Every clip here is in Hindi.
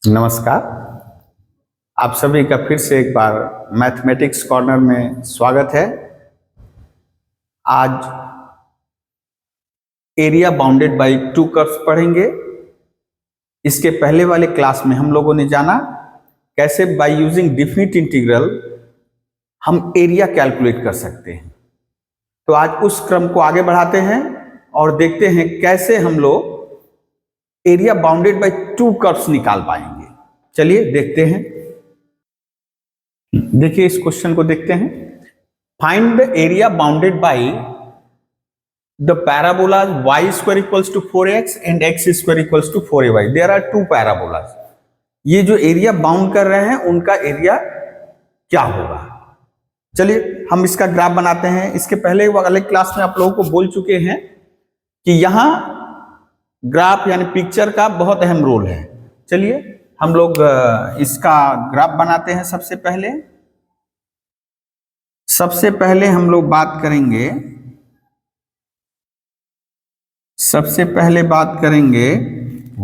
नमस्कार। आप सभी का फिर से एक बार मैथमेटिक्स कॉर्नर में स्वागत है। आज area bounded by two curves पढ़ेंगे। इसके पहले वाले क्लास में हम लोगों ने जाना कैसे बाय यूजिंग डेफिनिट इंटीग्रल हम एरिया कैलकुलेट कर सकते हैं। तो आज उस क्रम को आगे बढ़ाते हैं और देखते हैं कैसे हम लोग area bounded by two curves निकाल पाएंगे। चलिए देखते हैं। देखिए इस क्वेश्चन को देखते हैं। Find the area bounded by the parabolas y square equals to 4x and x square equals to 4ay। There are two parabolas. ये जो एरिया बाउंड कर रहे हैं उनका एरिया क्या होगा। चलिए हम इसका ग्राफ बनाते हैं। इसके पहले वाले क्लास में आप लोगों को बोल चुके हैं कि यहां ग्राफ यानी पिक्चर का बहुत अहम रोल है। चलिए हम लोग इसका ग्राफ बनाते हैं। सबसे पहले हम लोग बात करेंगे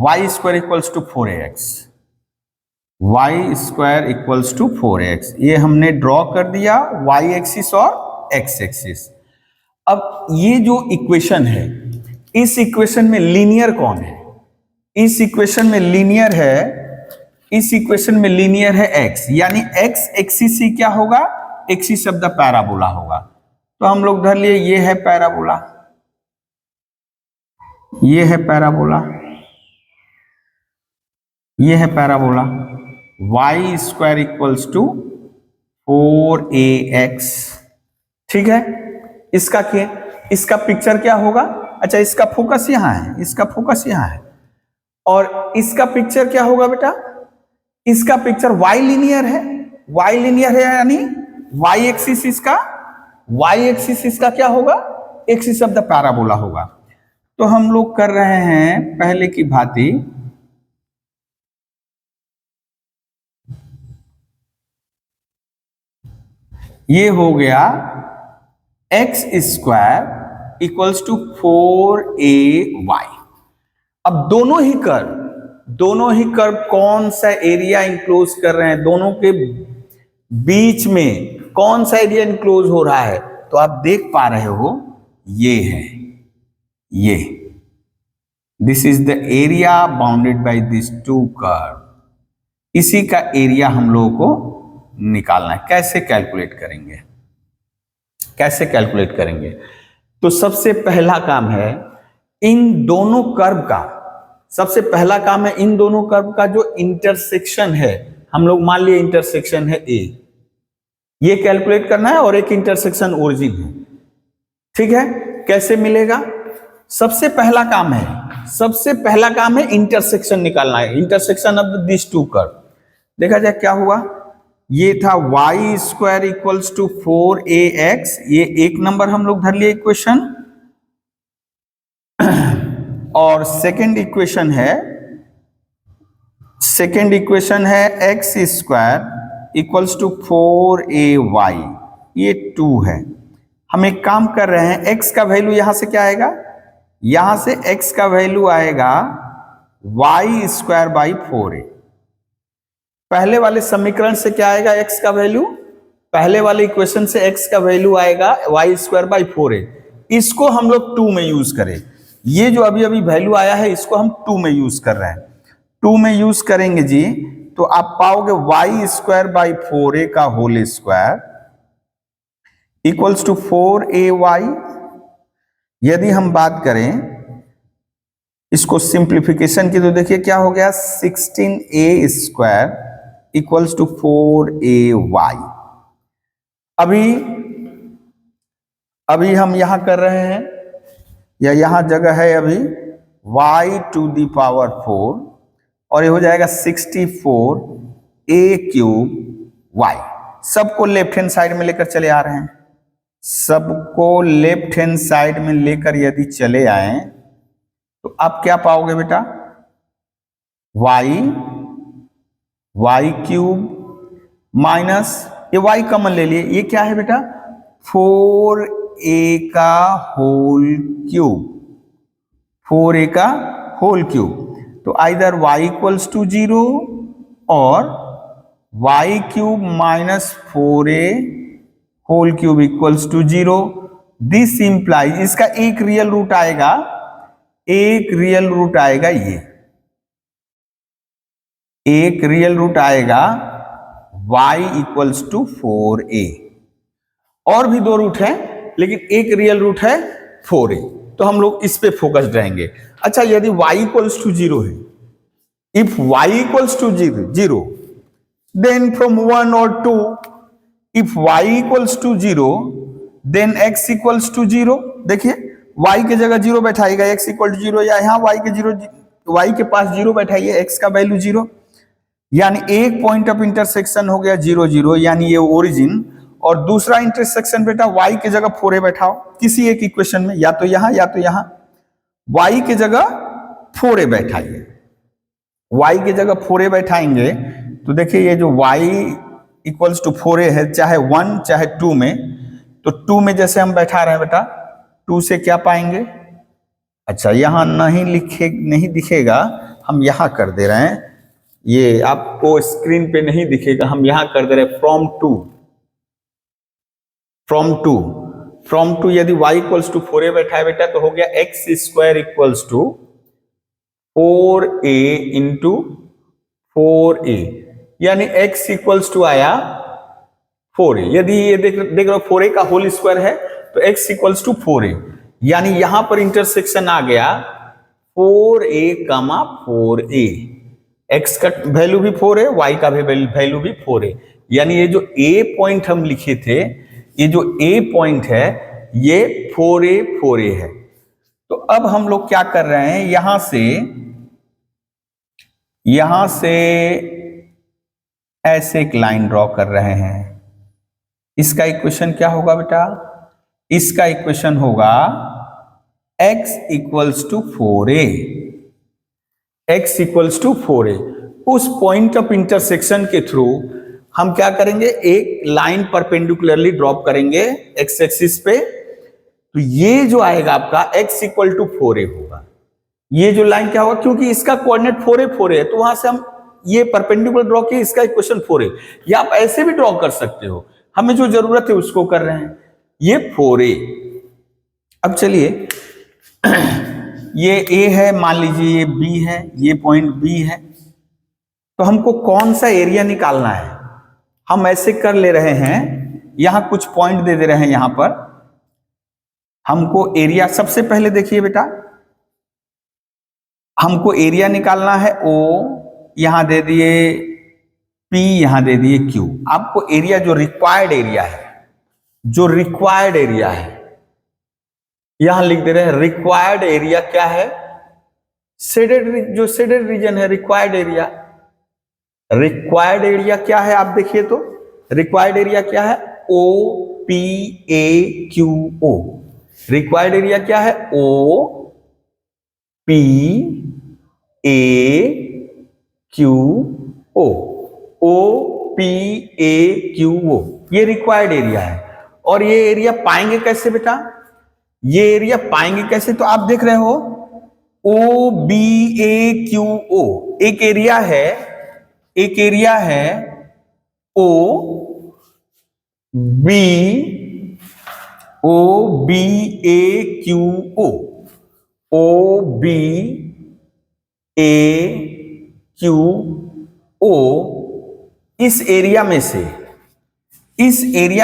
y square equals to 4ax। y square equals to 4ax ये हमने ड्रॉ कर दिया y एक्सिस और x एक्सिस। अब ये जो इक्वेशन है इस इक्वेशन में लीनियर कौन है? इस इक्वेशन में लीनियर है x, यानी x एक्सिस ही क्या होगा? एक्सिस ऑफ द पैराबोला होगा। तो हम लोग धर लिए ये है पैराबोला, ये है parabola y square equals to 4ax। ठीक है, इसका पिक्चर क्या होगा? अच्छा इसका फोकस यहाँ है, और इसका पिक्चर क्या होगा बेटा? इसका पिक्चर y लीनियर है, यानी y एक्सिस इसका क्या होगा? एक्सिस ऑफ द पैराबोला होगा। तो हम लोग कर रहे हैं पहले की भांति, ये हो गया x square equals to 4ay। अब दोनों ही कर्व कौन सा एरिया इंक्लोज कर रहे हैं? दोनों के बीच में कौन सा एरिया इंक्लोज हो रहा है? तो आप देख पा रहे हो ये है, ये this is the area bounded by this two curve. इसी का एरिया हम लोगों को निकालना है। कैसे कैलकुलेट करेंगे? तो सबसे पहला काम है इन दोनों कर्व का जो इंटरसेक्शन है, हम लोग मान लिए इंटरसेक्शन है A, ये कैलकुलेट करना है, और एक इंटरसेक्शन ओरिजिन है। ठीक है, कैसे मिलेगा? सबसे पहला काम है इंटरसेक्शन निकालना है, intersection of this two curve. देखा जाए क्या हुआ। ये था y square equals to 4ax, ये एक नंबर हम लोग धर लिए इक्वेशन। और सेकेंड इक्वेशन है x square equals to 4ay, ये 2 है। हम एक काम कर रहे हैं, x का वैल्यू यहां से क्या आएगा? यहां से x का वैल्यू आएगा y स्क्वायर बाई 4a। पहले वाले समीकरण से क्या आएगा? x का वैल्यू, पहले वाले इक्वेशन से x का वैल्यू आएगा y स्क्वायर बाई 4a। इसको हम लोग 2 में यूज करें। ये जो अभी वैल्यू आया है इसको हम 2 में यूज कर रहे हैं। 2 में यूज करेंगे जी तो आप पाओगे y स्क्वायर बाई 4a का whole square equals to 4ay। यदि हम बात करें इसको सिंप्लीफिकेशन की तो देखिए क्या हो गया, 16a square equals to 4ay। अभी हम यहां कर रहे हैं, या यहां जगह है अभी y टू दी पावर 4, और ये हो जाएगा 64a क्यूब y। सबको लेफ्ट हैंड साइड में लेकर चले आ रहे हैं। सबको लेफ्ट हैंड साइड में लेकर यदि चले आए तो आप क्या पाओगे बेटा? y क्यूब माइनस ये y कॉमन ले लिए, ये क्या है बेटा? 4a का होल क्यूब। तो आइदर y इक्वल्स टू 0 और y cube minus 4a whole cube equals to 0। This implies, इसका एक रियल रूट आएगा, एक रियल रूट आएगा, ये एक रियल रूट आएगा y इक्वल्स टू 4a। और भी दो रूट है लेकिन एक रियल रूट है 4a, तो हम लोग इस पे फोकस्ड रहेंगे। अच्छा, यदि y इक्वल्स टू 0 है, if y equals to 0 then from 1 और 2, if y equals to 0 then x equals to 0। देखिए y के जगह 0 बैठाइएगा, x इक्वल टू 0, या यहाँ y के पास 0 बैठाइए, x का वैल्यू 0, यानी एक पॉइंट ऑफ इंटरसेक्शन हो गया 0 0, यानी ये ओरिजिन। और दूसरा इंटरसेक्शन बेटा y के जगह 4a बैठाओ किसी एक इक्वेशन में, या तो यहां या तो यहां, y के जगह 4a बैठाइए। y के जगह 4a बैठाएंगे तो देखिए ये जो y इक्वल्स टू 4a है, चाहे 1 चाहे 2 में, तो 2 में जैसे हम बैठा रहे हैं बेटा, 2 से क्या पाएंगे, अच्छा यहां नहीं दिखेगा, हम यहां कर दे रहे हैं, ये आपको स्क्रीन पे नहीं दिखेगा, हम यहां कर दे रहे हैं फ्रॉम टू यदि y इक्वल्स टू 4a बैठा है बेटा, तो हो गया x square equals to 4a into 4a, यानी x इक्वल्स टू आया 4a। यदि ये देख रहे हो 4a का होल स्क्वायर है तो x इक्वल्स टू 4a, यानी यहां पर इंटरसेक्शन आ गया 4a, 4a, x का वैल्यू भी 4 है, y का भी वैल्यू भी 4 है, यानी ये जो a पॉइंट हम लिखे थे, ये जो a पॉइंट है ये 4a है। तो अब हम लोग क्या कर रहे हैं, यहां से ऐसे एक लाइन ड्रॉ कर रहे हैं। इसका इक्वेशन क्या होगा बेटा, इसका इक्वेशन होगा x equals to 4a, x equals to 4a। उस पॉइंट ऑफ इंटरसेक्शन के थ्रू हम क्या करेंगे, एक लाइन परपेंडिकुलरली ड्रॉप करेंगे x एक्सिस पे, तो ये जो आएगा आपका x इक्वल टू 4a होगा। ये जो लाइन क्या होगा, क्योंकि इसका कोऑर्डिनेट 4a है, तो वहां से हम ये परपेंडिकुलर ड्रॉ किए, इसका इक्वेशन 4a, या आप ऐसे भी ड्रॉ कर सकते हो, हमें जो जरूरत है उसको कर रहे हैं, ये 4a। अब चलिए ये a है, मान लीजिए ये b है, ये पॉइंट b है, तो हमको कौन सा एरिया निकालना है, हम ऐसे कर ले रहे हैं, यहां कुछ पॉइंट दे रहे हैं, यहां पर हमको एरिया, सबसे पहले देखिए बेटा, हमको एरिया निकालना है O, यहां दे दिए P, यहां दे दिए Q। आपको एरिया जो रिक्वायर्ड एरिया है, यहां लिख दे रहे हैं रिक्वायर्ड एरिया क्या है, शेडेड रीजन है रिक्वायर्ड एरिया क्या है, आप देखिए तो रिक्वायर्ड एरिया क्या है, OPAQO। रिक्वायर्ड एरिया क्या है, OPAQO, ये रिक्वायर्ड एरिया है। और ये एरिया पाएंगे कैसे बेटा, ये एरिया पाएंगे कैसे, तो आप देख रहे हो OBAQO, एक एरिया है OBAQO। इस एरिया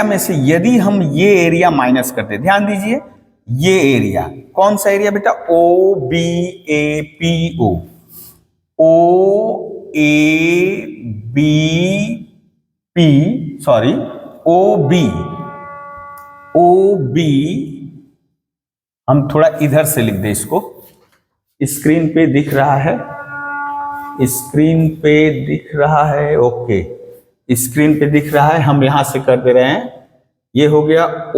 में से यदि हम ये एरिया माइनस करते, ध्यान दीजिए, ये एरिया कौन सा एरिया बेटा, OBAPO, OB, हम थोड़ा इधर से लिख दे इसको, स्क्रीन पे दिख रहा है, ओके, स्क्रीन पे दिख रहा है, हम यहां से कर दे रहे हैं, ये हो गया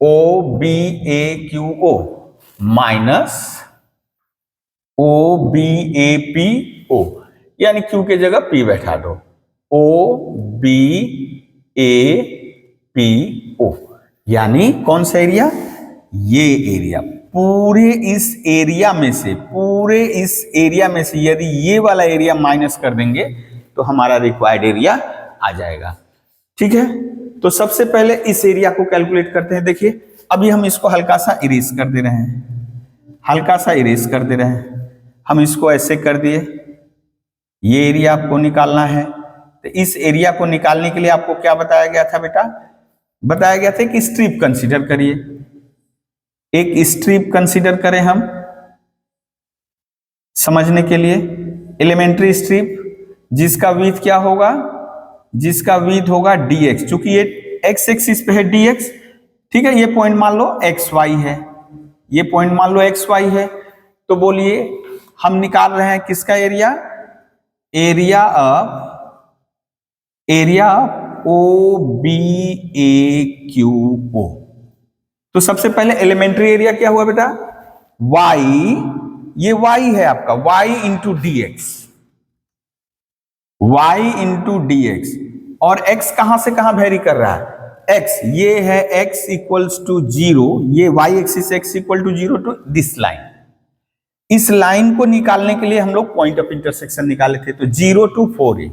OBAQO माइनस OBAPO, यानी Q के जगह P बैठा दो, OBAPO, यानी कौन सा एरिया, ये एरिया पूरे इस एरिया में से यदि ये वाला एरिया माइनस कर देंगे तो हमारा रिक्वायर्ड एरिया आ जाएगा। ठीक है, तो सबसे पहले इस एरिया को कैलकुलेट करते हैं। देखिए अभी हम इसको हल्का सा इरेज कर दे रहे हैं, हल्का सा इरेज कर दे रहे हैं। हम इसको ऐसे कर दिए, ये एरिया आपको निकालना है। तो इस एरिया को निकालने के लिए आपको क्या बताया गया था बेटा? बताया गया था कि स्ट्रिप कंसीडर करिए, एक स्ट्रिप कंसीडर करें हम समझने के लिए। एलिमेंट्री स्ट्रिप जिसका विड्थ क्या होगा? जिसका विड्थ होगा dx, चूंकि ये x एक्सिस पे है dx। ठीक है, ये पॉइंट मान लो xy है, ये पॉइंट मान लो xy है। तो बोलिए हम निकाल रहे हैं किसका एरिया? Area of OBAQO। तो सबसे पहले एलिमेंट्री एरिया क्या हुआ बेटा? y, ये y है आपका, y into dx, y into dx। और x कहां से कहां वेरी कर रहा है? x ये है x इक्वल्स टू 0, ये y axis x equal to 0 to this line. इस लाइन को निकालने के लिए हम लोग पॉइंट ऑफ इंटरसेक्शन निकाले थे। तो 0 टू 4a,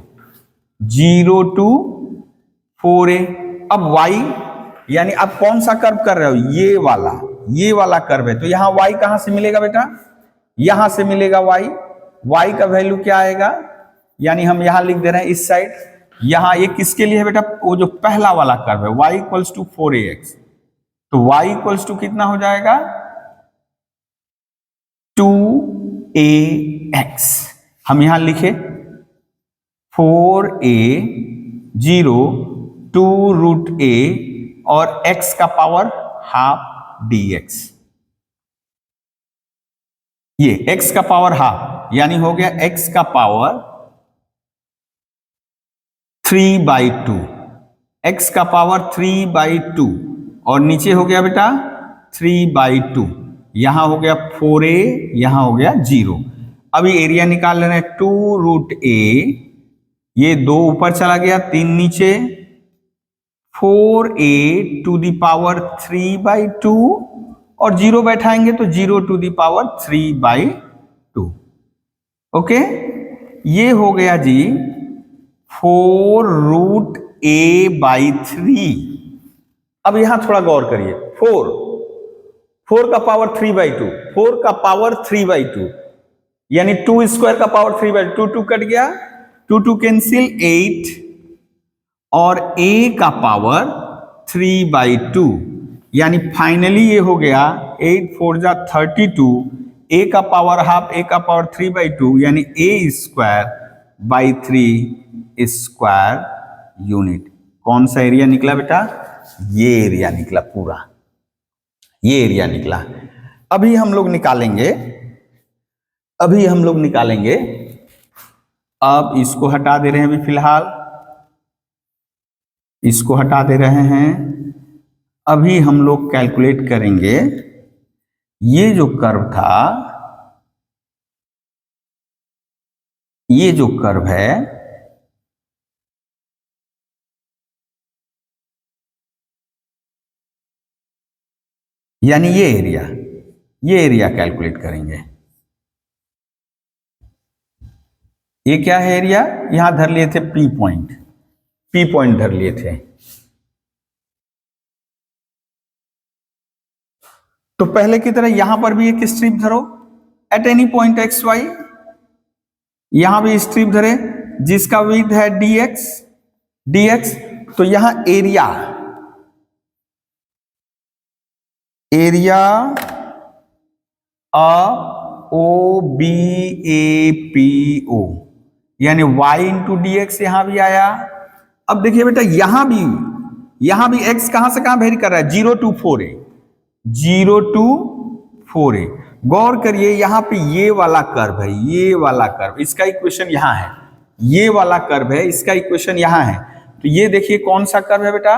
0 टू 4a। अब y यानी अब कौन सा कर्व कर रहे हो? ये वाला कर्व है। तो यहां y कहां से मिलेगा बेटा? यहां से मिलेगा y। y का वैल्यू क्या आएगा? यानी हम यहां लिख दे रहे हैं इस साइड। यहां ये किसके लिए है बेटा? वो जो पहला वाला कर्व है, y इक्वल्स टू 4ax। तो y इक्वल्स टू कितना हो जाएगा? 2ax। हम यहां लिखे 4a 0 2 रूट a और x का पावर हाफ dx। ये x का पावर हाफ यानी हो गया x का पावर 3/2, x का पावर 3/2 और नीचे हो गया बेटा 3/2। यहां हो गया 4a, यहां हो गया 0। अभी एरिया निकाल लेना है 2 रूट a, ये 2 ऊपर चला गया, 3 नीचे, 4a टू द पावर 3/2 और 0 बैठाएंगे तो 0 टू द पावर 3/2। ओके, ये हो गया जी 4 रूट a/3। अब यहां थोड़ा गौर करिए, 4 का पावर 3/2, 4 का पावर 3/2 यानी 2 स्क्वायर का पावर 3/2, 2 कट गया, 2 कैंसिल 8 और a का पावर 3/2 यानी फाइनली ये हो गया 8 4 जा 32, a का पावर हाफ, a का पावर 3/2 यानी a square by 3 square unit. कौन सा एरिया निकला बेटा? ये एरिया निकला, पूरा ये एरिया निकला। अभी हम लोग निकालेंगे, अब इसको हटा दे रहे हैं, अभी फिलहाल इसको हटा दे रहे हैं। अभी हम लोग कैलकुलेट करेंगे ये जो कर्व था, ये जो कर्व है यानी ये एरिया कैलकुलेट करेंगे। ये क्या है एरिया? यहां धर लिए थे P पॉइंट धर लिए थे। तो पहले की तरह यहां पर भी एक स्ट्रिप धरो at any point x y, यहां भी स्ट्रिप धरे जिसका विड्थ है dx। तो यहां एरिया OBAPO यानी y इंटू dx यहां भी आया। अब देखिए बेटा यहां भी x कहां से कहां वेरी कर रहा है? 0 टू 4a, 0 टू 4a। गौर करिए यहां पे ये वाला कर्व है, ये वाला कर्व, इसका इक्वेशन यहां है, ये वाला कर्व है, इसका इक्वेशन यहां है। तो ये देखिए कौन सा कर्व है बेटा?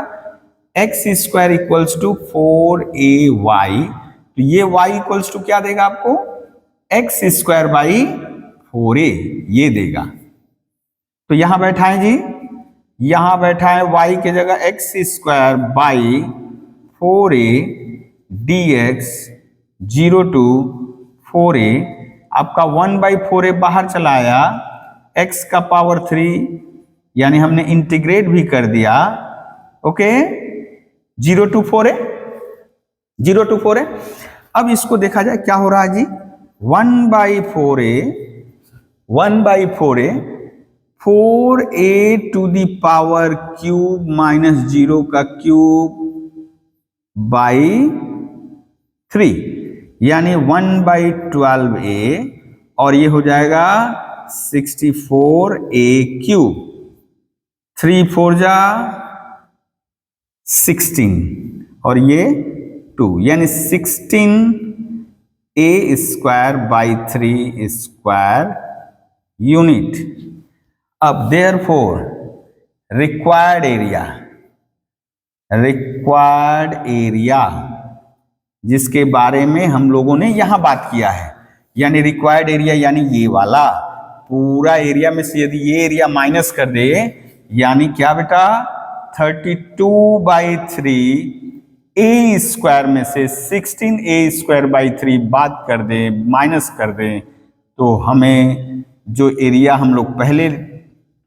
x square equals to 4ay। तो ये y इक्वल्स टू क्या देगा आपको? x स्क्वायर बाई 4a ये देगा। तो यहां बैठा है जी, यहां बैठा है y की जगह x square by 4a dx 0 to 4a, आपका 1/4a बाहर चला आया, x का पावर 3, यानी हमने इंटीग्रेट भी कर दिया। Okay, 0 to 4a। अब इसको देखा जाए क्या हो रहा है जी, 1/4a 4a to the power cube minus 0 का क्यूब by 3, यानी 1/12a, और ये हो जाएगा 64a क्यूब। 3 4 जा 16 और ये 2, यानी 16a square by 3 square unit. अब देयरफॉर रिक्वायर्ड एरिया जिसके बारे में हम लोगों ने यहां बात किया है, यानी रिक्वायर्ड एरिया यानी ये वाला पूरा एरिया में से यदि ये एरिया माइनस कर दे, यानी क्या बेटा 32/3 ए स्क्वायर में से 16a स्क्वायर बाई 3 बात कर दे, माइनस कर दे, तो हमें जो एरिया हम लोग पहले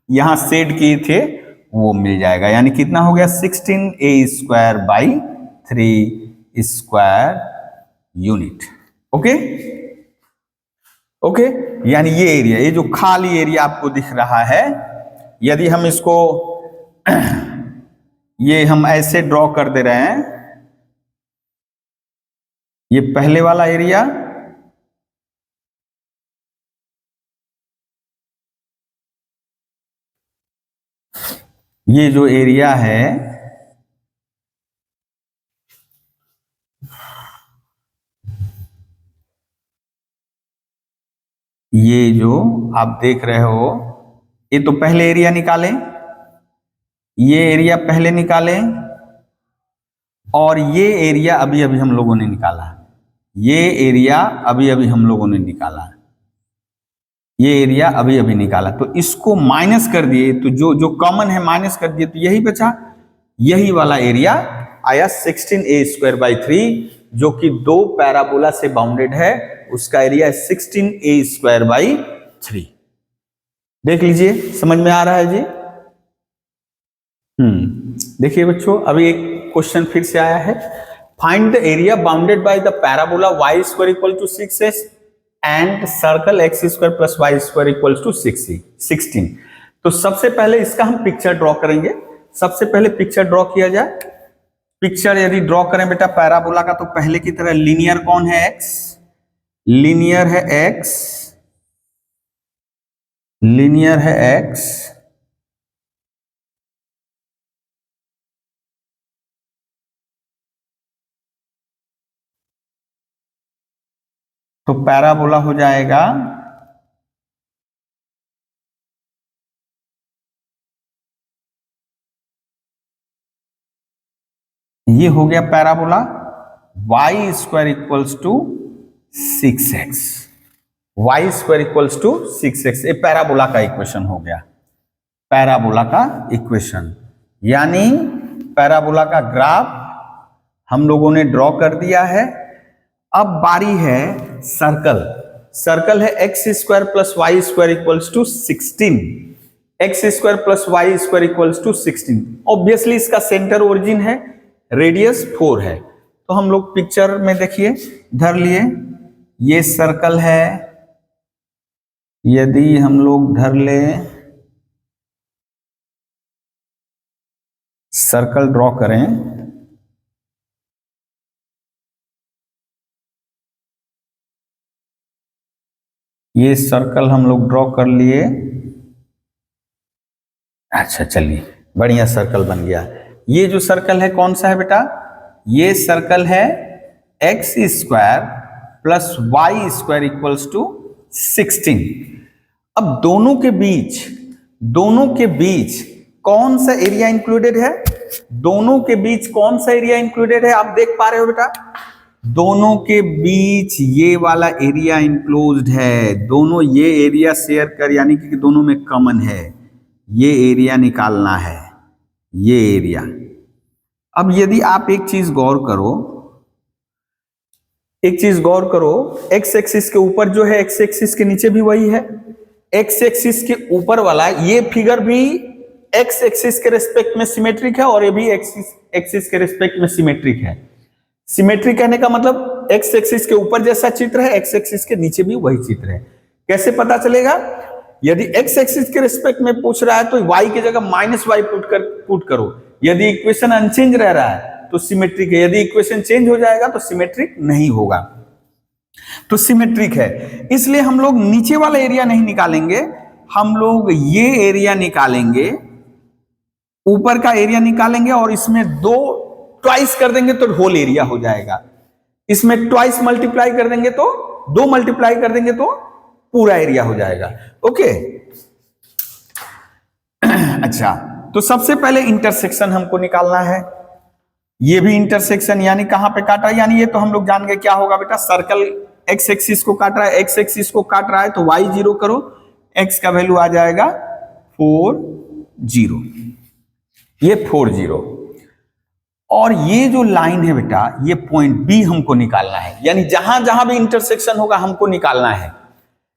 यहां सेट किए थे वो मिल जाएगा। यानी कितना हो गया 16a square by 3 square unit. Okay okay, यानी ये एरिया, ये जो खाली एरिया आपको दिख रहा है, यदि हम इसको ये हम ऐसे ड्रॉ कर दे रहे हैं, ये पहले वाला एरिया, ये जो एरिया है ये जो आप देख रहे हो, ये तो पहले एरिया निकालें, ये एरिया पहले निकालें, और ये एरिया अभी अभी हम लोगों ने निकाला, ये एरिया अभी अभी हम लोगों ने निकाला, ये एरिया अभी अभी निकाला, तो इसको माइनस कर दिए, तो जो कॉमन है माइनस कर दिए, तो यही बचा, यही वाला एरिया आया 16a स्क्वायर बाई 3, जो कि दो पैराबोला से बाउंडेड है, उसका एरिया है 16a स्क्वायर बाई 3। देख लीजिए, समझ में आ रहा है जी? देखिए बच्चों, अभी एक क्वेश्चन फिर से आया है, find the area bounded by the parabola y square equal to 6s and circle x square plus y square equal to 16। तो सबसे पहले इसका हम पिक्चर ड्रॉ करेंगे। सबसे पहले पिक्चर ड्रॉ किया जाए। पिक्चर यदि ड्रॉ करें बेटा पैराबोला का, तो पहले की तरह लीनियर कौन है x, लीनियर है x, लीनियर है x, तो पैराबोला हो जाएगा ये हो गया parabola y square equals to 6x, y square equals to 6x, ये पैराबोला का इक्वेशन हो गया, पैराबोला का इक्वेशन। यानी पैराबोला का ग्राफ हम लोगों ने ड्रॉ कर दिया है। अब बारी है सर्कल। सर्कल है x square plus y square equals to 16, x square plus y square equals to 16। Obviously इसका सेंटर ओरिजिन है, रेडियस 4 है, तो हम लोग पिक्चर में देखिए धर लिए, ये सर्कल है, यदि हम लोग धर ले, सर्कल ड्रॉ करें, ये सर्कल हम लोग ड्रॉ कर लिए। अच्छा चलिए, बढ़िया सर्कल बन गया। ये जो सर्कल है कौन सा है बेटा, ये सर्कल है x square plus y square equals to 16। अब दोनों के बीच कौन सा एरिया इंक्लूडेड है, दोनों के बीच कौन सा एरिया इंक्लूडेड है, आप देख पा रहे हो बेटा, दोनों के बीच ये वाला एरिया इंक्लोज्ड है, दोनों ये एरिया शेयर कर, यानी कि दोनों में कॉमन है, ये एरिया निकालना है, ये एरिया। अब यदि आप एक चीज गौर करो, एक चीज गौर करो, एक्स एक्सिस के ऊपर जो है एक्स एक्सिस के नीचे भी वही है। एक्स एक्सिस के ऊपर वाला ये फिगर भी एक्स एक्सिस के रिस्पेक्ट में सिमेट्रिक है और ये भी एक्सिस के रिस्पेक्ट में सिमेट्रिक है। सिमेट्रिक कहने का मतलब एक्स एक्सिस के ऊपर जैसा चित्र है, एक्स एक्सिस के नीचे भी वही चित्र है। कैसे पता चलेगा? यदि एक्स एक्सिस के रिस्पेक्ट में पूछ रहा है तो y की जगह -y पुट करो। यदि इक्वेशन अनचेंज रह रहा है तो सिमेट्रिक है, यदि इक्वेशन चेंज हो जाएगा तो सिमेट्रिक नहीं होगा। तो सिमेट्रिक है, इसलिए हम लोग नीचे वाला एरिया नहीं निकालेंगे, हम लोग ये एरिया निकालेंगे, ऊपर का एरिया निकालेंगे और इसमें 2 ट्वाइस कर देंगे तो होल एरिया हो जाएगा। इसमें ट्वाइस मल्टीप्लाई कर देंगे तो 2 मल्टीप्लाई कर देंगे तो पूरा एरिया हो जाएगा। ओके अच्छा, तो सबसे पहले इंटरसेक्शन हमको निकालना है। ये भी इंटरसेक्शन यानी कहां पे काटा, यानी ये तो हम लोग जान गए क्या होगा बेटा, सर्कल एक्स एक्सिस को काट रहा है, एक्स एक्सिस को काट रहा है तो y 0 करो, x का वैल्यू आ जाएगा 4 0, ये 4 0। और ये जो लाइन है बेटा, ये पॉइंट B हमको निकालना है, यानी जहां जहां भी इंटरसेक्शन होगा हमको निकालना है।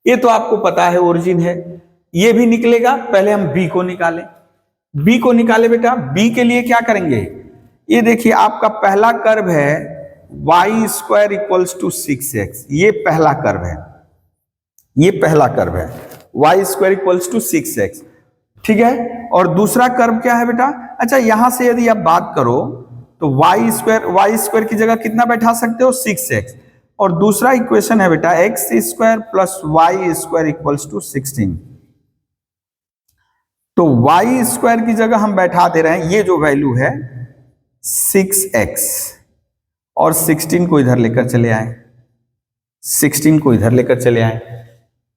ये तो आपको पता है ओरिजिन है, ये भी निकलेगा। पहले हम B को निकालें, B को निकाले बेटा। B के लिए क्या करेंगे, ये देखिए आपका पहला कर्व है y square equals to 6x, ये पहला कर्व है, ये पहला कर्व है y square equals to 6x, ठीक है। और दूसरा कर्व क्या है बेटा, अच्छा यहां से यदि आप बात करो तो y स्क्वायर की जगह कितना बैठा सकते हो, 6x। और दूसरा इक्वेशन है बेटा x square plus y square equals to 16। तो y स्क्वायर की जगह हम बैठा दे रहे हैं, ये जो वैल्यू है 6x, और 16 को इधर लेकर चले आए, 16 को इधर लेकर चले आए,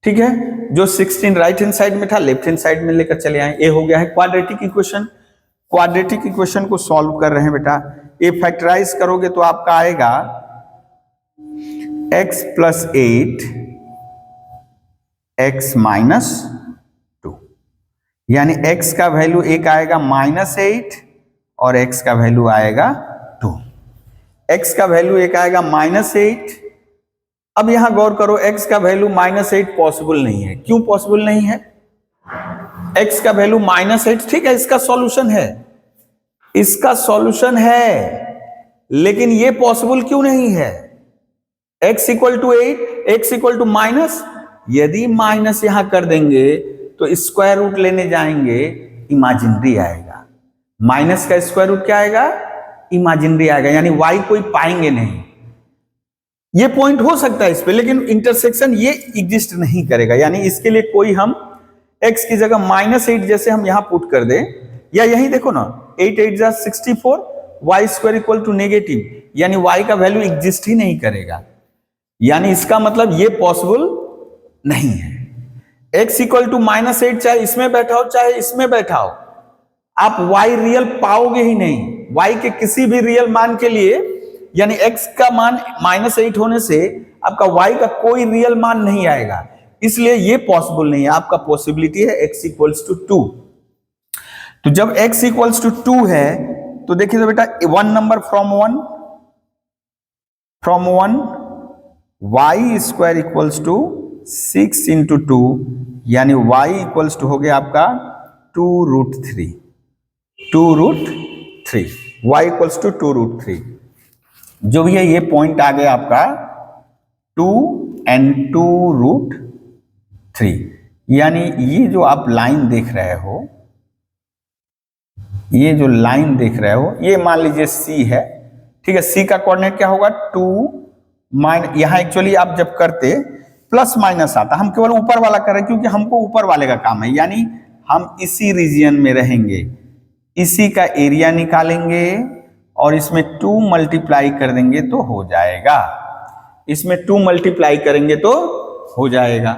ठीक है। जो 16 राइट हैंड साइड में था लेफ्ट हैंड साइड में लेकर चले आए। ये हो गया है क्वाड्रेटिक इक्वेशन। क्वाड्रेटिक इक्वेशन को सॉल्व कर रहे हैं बेटा, ये फैक्टराइज करोगे तो आपका आएगा x प्लस 8 x माइनस 2, यानी x का वैल्यू एक आएगा -8 और x का वैल्यू आएगा 2। x का वैल्यू एक आएगा -8। अब यहां गौर करो, x का वैल्यू -8 पॉसिबल नहीं है। क्यों पॉसिबल नहीं है? x का वैल्यू -8, ठीक है, इसका सॉल्यूशन है, इसका सॉल्यूशन है, लेकिन ये पॉसिबल क्यों नहीं है? x equal to 8, x equal to minus, यदि माइनस यहां कर देंगे तो स्क्वायर रूट लेने जाएंगे, इमेजिनरी आएगा। माइनस का स्क्वायर रूट क्या आएगा? इमेजिनरी आएगा, यानी y कोई पाएंगे नहीं। ये पॉइंट हो सकता है इस पे, लेकिन इंटरसेक्शन ये एग्जिस्ट नहीं करेगा, यानी इसके लिए कोई हम x की जगह -8 जैसे हम यहां पुट कर दे, या यही देखो ना 8 8 जा 64, y square equal to negative, यानी y का वैल्यू एग्जिस्ट ही नहीं करेगा, यानी इसका मतलब ये पॉसिबल नहीं है। x इक्वल टू -8 चाहे इसमें बैठाओ चाहे इसमें बैठाओ, आप y रियल पाओगे ही नहीं। y के किसी भी रियल मान के लिए, यानी x का मान -8 होने से आपका y का कोई रियल मान नहीं आएगा, इसलिए ये पॉसिबल नहीं है। आपका पॉसिबिलिटी है x इक्वल्स टू 2। तो जब x इक्वल्स टू 2 है तो देखिए तो बेटा 1 number from 1 y square equals to 6 into 2, यानी y इक्वल्स टू हो गया आपका 2√3, 2√3, y इक्वल्स टू 2√3। जो भी है ये पॉइंट आ गया आपका 2 and 2√3, यानी ये जो आप लाइन देख रहे हो, ये जो लाइन देख रहे हो, ये मान लीजिए C है, ठीक है। C का कोऑर्डिनेट क्या होगा 2 यहां एक्चुअली आप जब करते प्लस माइनस आता, हम केवल ऊपर वाला कर रहे हैं क्योंकि हमको ऊपर वाले का काम है, यानी हम इसी रीजन में रहेंगे, इसी का एरिया निकालेंगे और इसमें 2 मल्टीप्लाई कर देंगे तो हो जाएगा, इसमें 2 मल्टीप्लाई करेंगे तो हो जाएगा।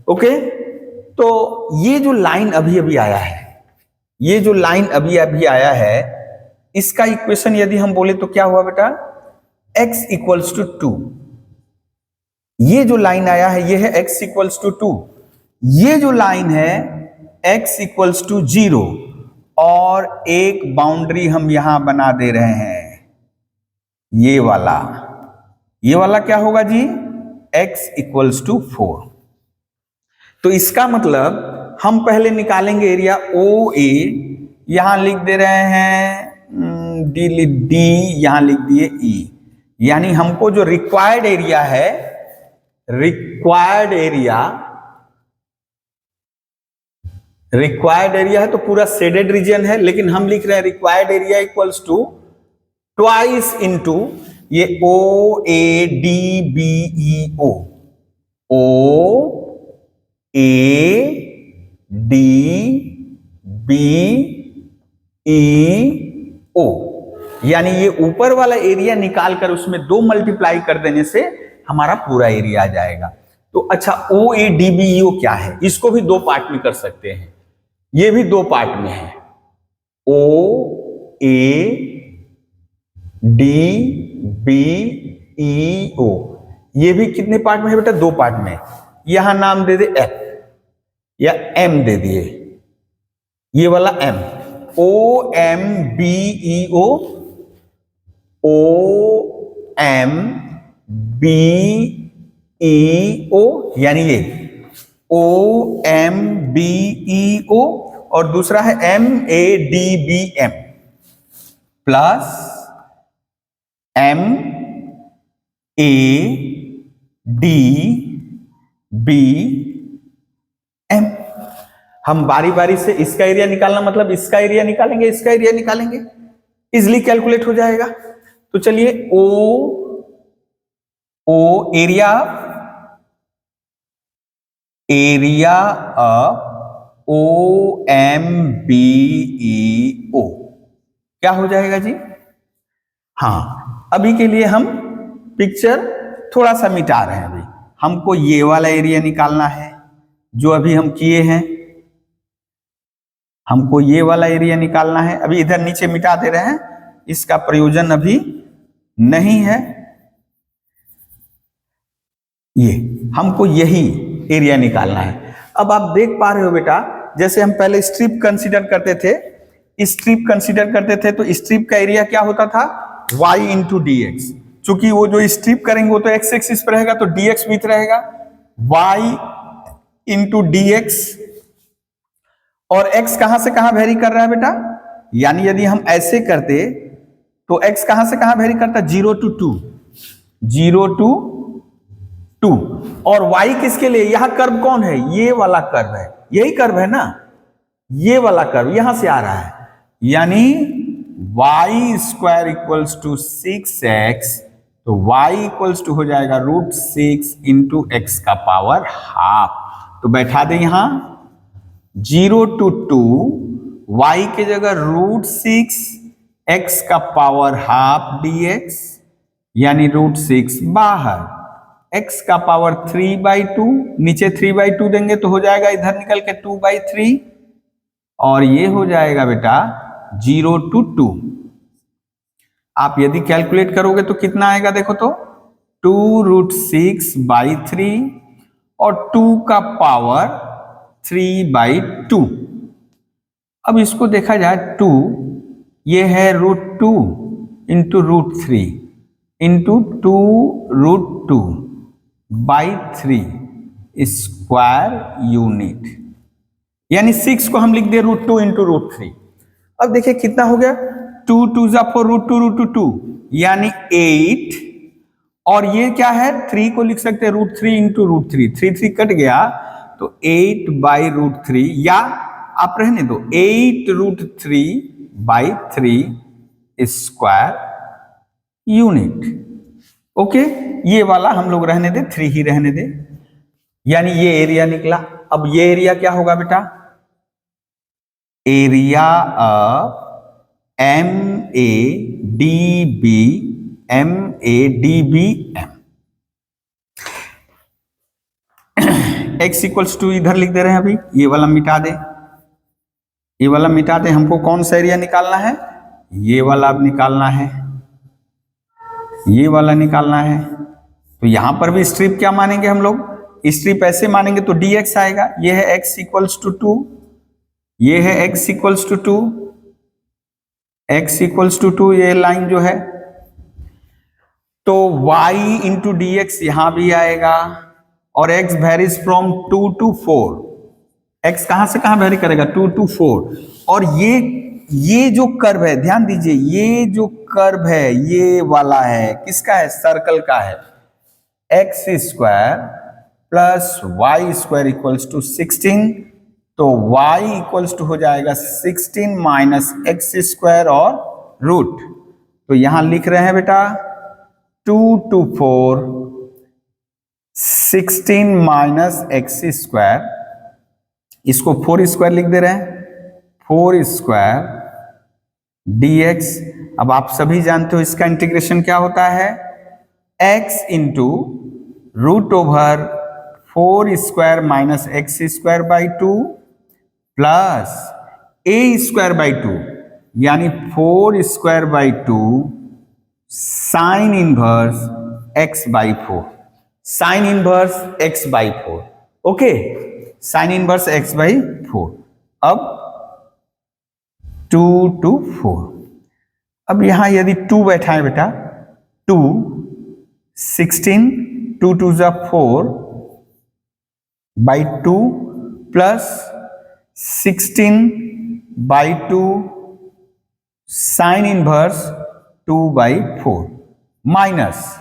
ओके, तो ये जो लाइन अभी अभी आया है, ये जो लाइन अभी अभी आया है, इसका इक्वेशन यदि हम बोले तो क्या हुआ बेटा, x इक्वल्स टू 2। ये जो लाइन आया है ये है x इक्वल्स टू 2, ये जो लाइन है x इक्वल्स टू 0, और एक बाउंड्री हम यहां बना दे रहे हैं, ये वाला, ये वाला क्या होगा जी, x इक्वल्स टू 4। तो इसका मतलब हम पहले निकालेंगे एरिया ओ ए, यहां लिख दे रहे हैं डी, यहां लिख दिए ई, यानी हमको जो रिक्वायर्ड एरिया है, रिक्वायर्ड एरिया है तो पूरा शेडेड रीजन है, लेकिन हम लिख रहे हैं required area equals to twice into ये O A D B E O, O A D B E O, यानी ये ऊपर वाला एरिया निकालकर उसमें 2 मल्टीप्लाई कर देने से हमारा पूरा एरिया आ जाएगा। तो अच्छा, ओ A D B E O क्या है, इसको भी 2 पार्ट में कर सकते हैं, ये भी 2 पार्ट में है। O A D B E ओ, ये भी कितने पार्ट में है बेटा, 2 पार्ट में। यहां नाम दे दे एफ या एम दे दिए, ये वाला M, O M B E O, O M B E O, यानी ये ओ एम बी ई ओ, और दूसरा है M A D B M plus M A D B M. हम बारी बारी से इसका एरिया निकालना, मतलब इसका एरिया निकालेंगे, इसका एरिया निकालेंगे, इजिली कैलकुलेट हो जाएगा। तो चलिए O area of O M B E O क्या हो जाएगा जी। हाँ, अभी के लिए हम पिक्चर थोड़ा सा मिटा रहे हैं। अभी हमको ये वाला एरिया निकालना है जो अभी हम किए हैं, हमको ये वाला एरिया निकालना है। अभी इधर नीचे मिटा दे रहे हैं, इसका प्रयोजन अभी नहीं है। ये हमको यही एरिया निकालना है। अब आप देख पा रहे हो बेटा, जैसे हम पहले स्ट्रिप कंसीडर करते थे, तो स्ट्रिप का एरिया क्या होता था, y इंटू डी एक्स। चूंकि वो जो स्ट्रिप करेंगे वो तो x एक्सिस पर रहेगा, तो dx विथ रहेगा y इंटू डी एक्स। और x कहां से कहां वेरी कर रहा है बेटा, यानी यदि हम ऐसे करते तो x कहां से कहां वेरी करता है, 0 to 2, 0 to 2। और y किसके लिए, यहां कर्व कौन है, ये वाला कर्व है, यही कर्व है ना, ये वाला कर्व यहां से आ रहा है, यानी y square equals to 6x, तो y इक्वल्स टू हो जाएगा √6 इंटू एक्स का पावर हाफ। तो बैठा दे यहां 0 to 2, y के जगह √6 x का पावर हाफ dx, यानी √6 बाहर, x का पावर 3/2, नीचे 3/2 देंगे तो हो जाएगा इधर निकल के 2/3, और ये हो जाएगा बेटा 0 to 2। आप यदि कैलकुलेट करोगे तो कितना आएगा, देखो तो 2√6/3 और 2 का पावर 3/2। अब इसको देखा जाए 2, ये है √2 इंटू √3 इंटू 2√2/3 स्क्वायर यूनिट, यानी 6 को हम लिख दे √2 इंटू √3। अब देखिए कितना हो गया, 2 2 जा 4, √2 यानी 8, और ये क्या है, 3 को लिख सकते हैं √3 इंटू √3, 3 कट गया तो 8/√3, या आप रहने दो 8√3/3 स्क्वायर यूनिट। ओके, ये वाला हम लोग रहने दे, 3 ही रहने दे, यानी ये एरिया निकला। अब ये एरिया क्या होगा बेटा, area of MADBM। x equals to इधर लिख दे रहे हैं, अभी ये वाला मिटा दे, ये वाला मिटा दे। हमको कौन सा एरिया निकालना है, ये वाला अब निकालना है, ये वाला निकालना है। तो यहां पर भी स्ट्रिप क्या मानेंगे हम लोग, स्ट्रिप ऐसे मानेंगे तो dx आएगा। ये है x इक्वल्स टू 2, ये है x equals to 2, x equals to 2, ये लाइन जो है। तो y इंटू डी एक्स यहां भी आएगा, और x varies from 2 to 4। x कहां से कहां वेरी करेगा? 2 to 4। और ये जो कर्व है, ध्यान दीजिए, ये जो कर्व है ये वाला है, किसका है? सर्कल का है। X square plus y square equals to 16, तो y इक्वल्स टू हो जाएगा 16 माइनस एक्स स्क्वायर और रूट। तो यहां लिख रहे हैं बेटा 2 to 4 16 माइनस एक्स स्क्वायर, इसको 4 स्क्वायर लिख दे रहे हैं, 4 स्क्वायर dx। अब आप सभी जानते हो इसका इंटीग्रेशन क्या होता है? x into root over 4 square minus x square by 2 plus a square by 2, यानी 4 square by 2 sine inverse x by 4, sine inverse x by 4। Okay, sine inverse x by 4। अब 2 to 4, अब यहां यदि 2 बैठा है बेटा, 2 16, 2 2 जा 4 by 2 plus 16 by 2 sine inverse 2 by 4 minus,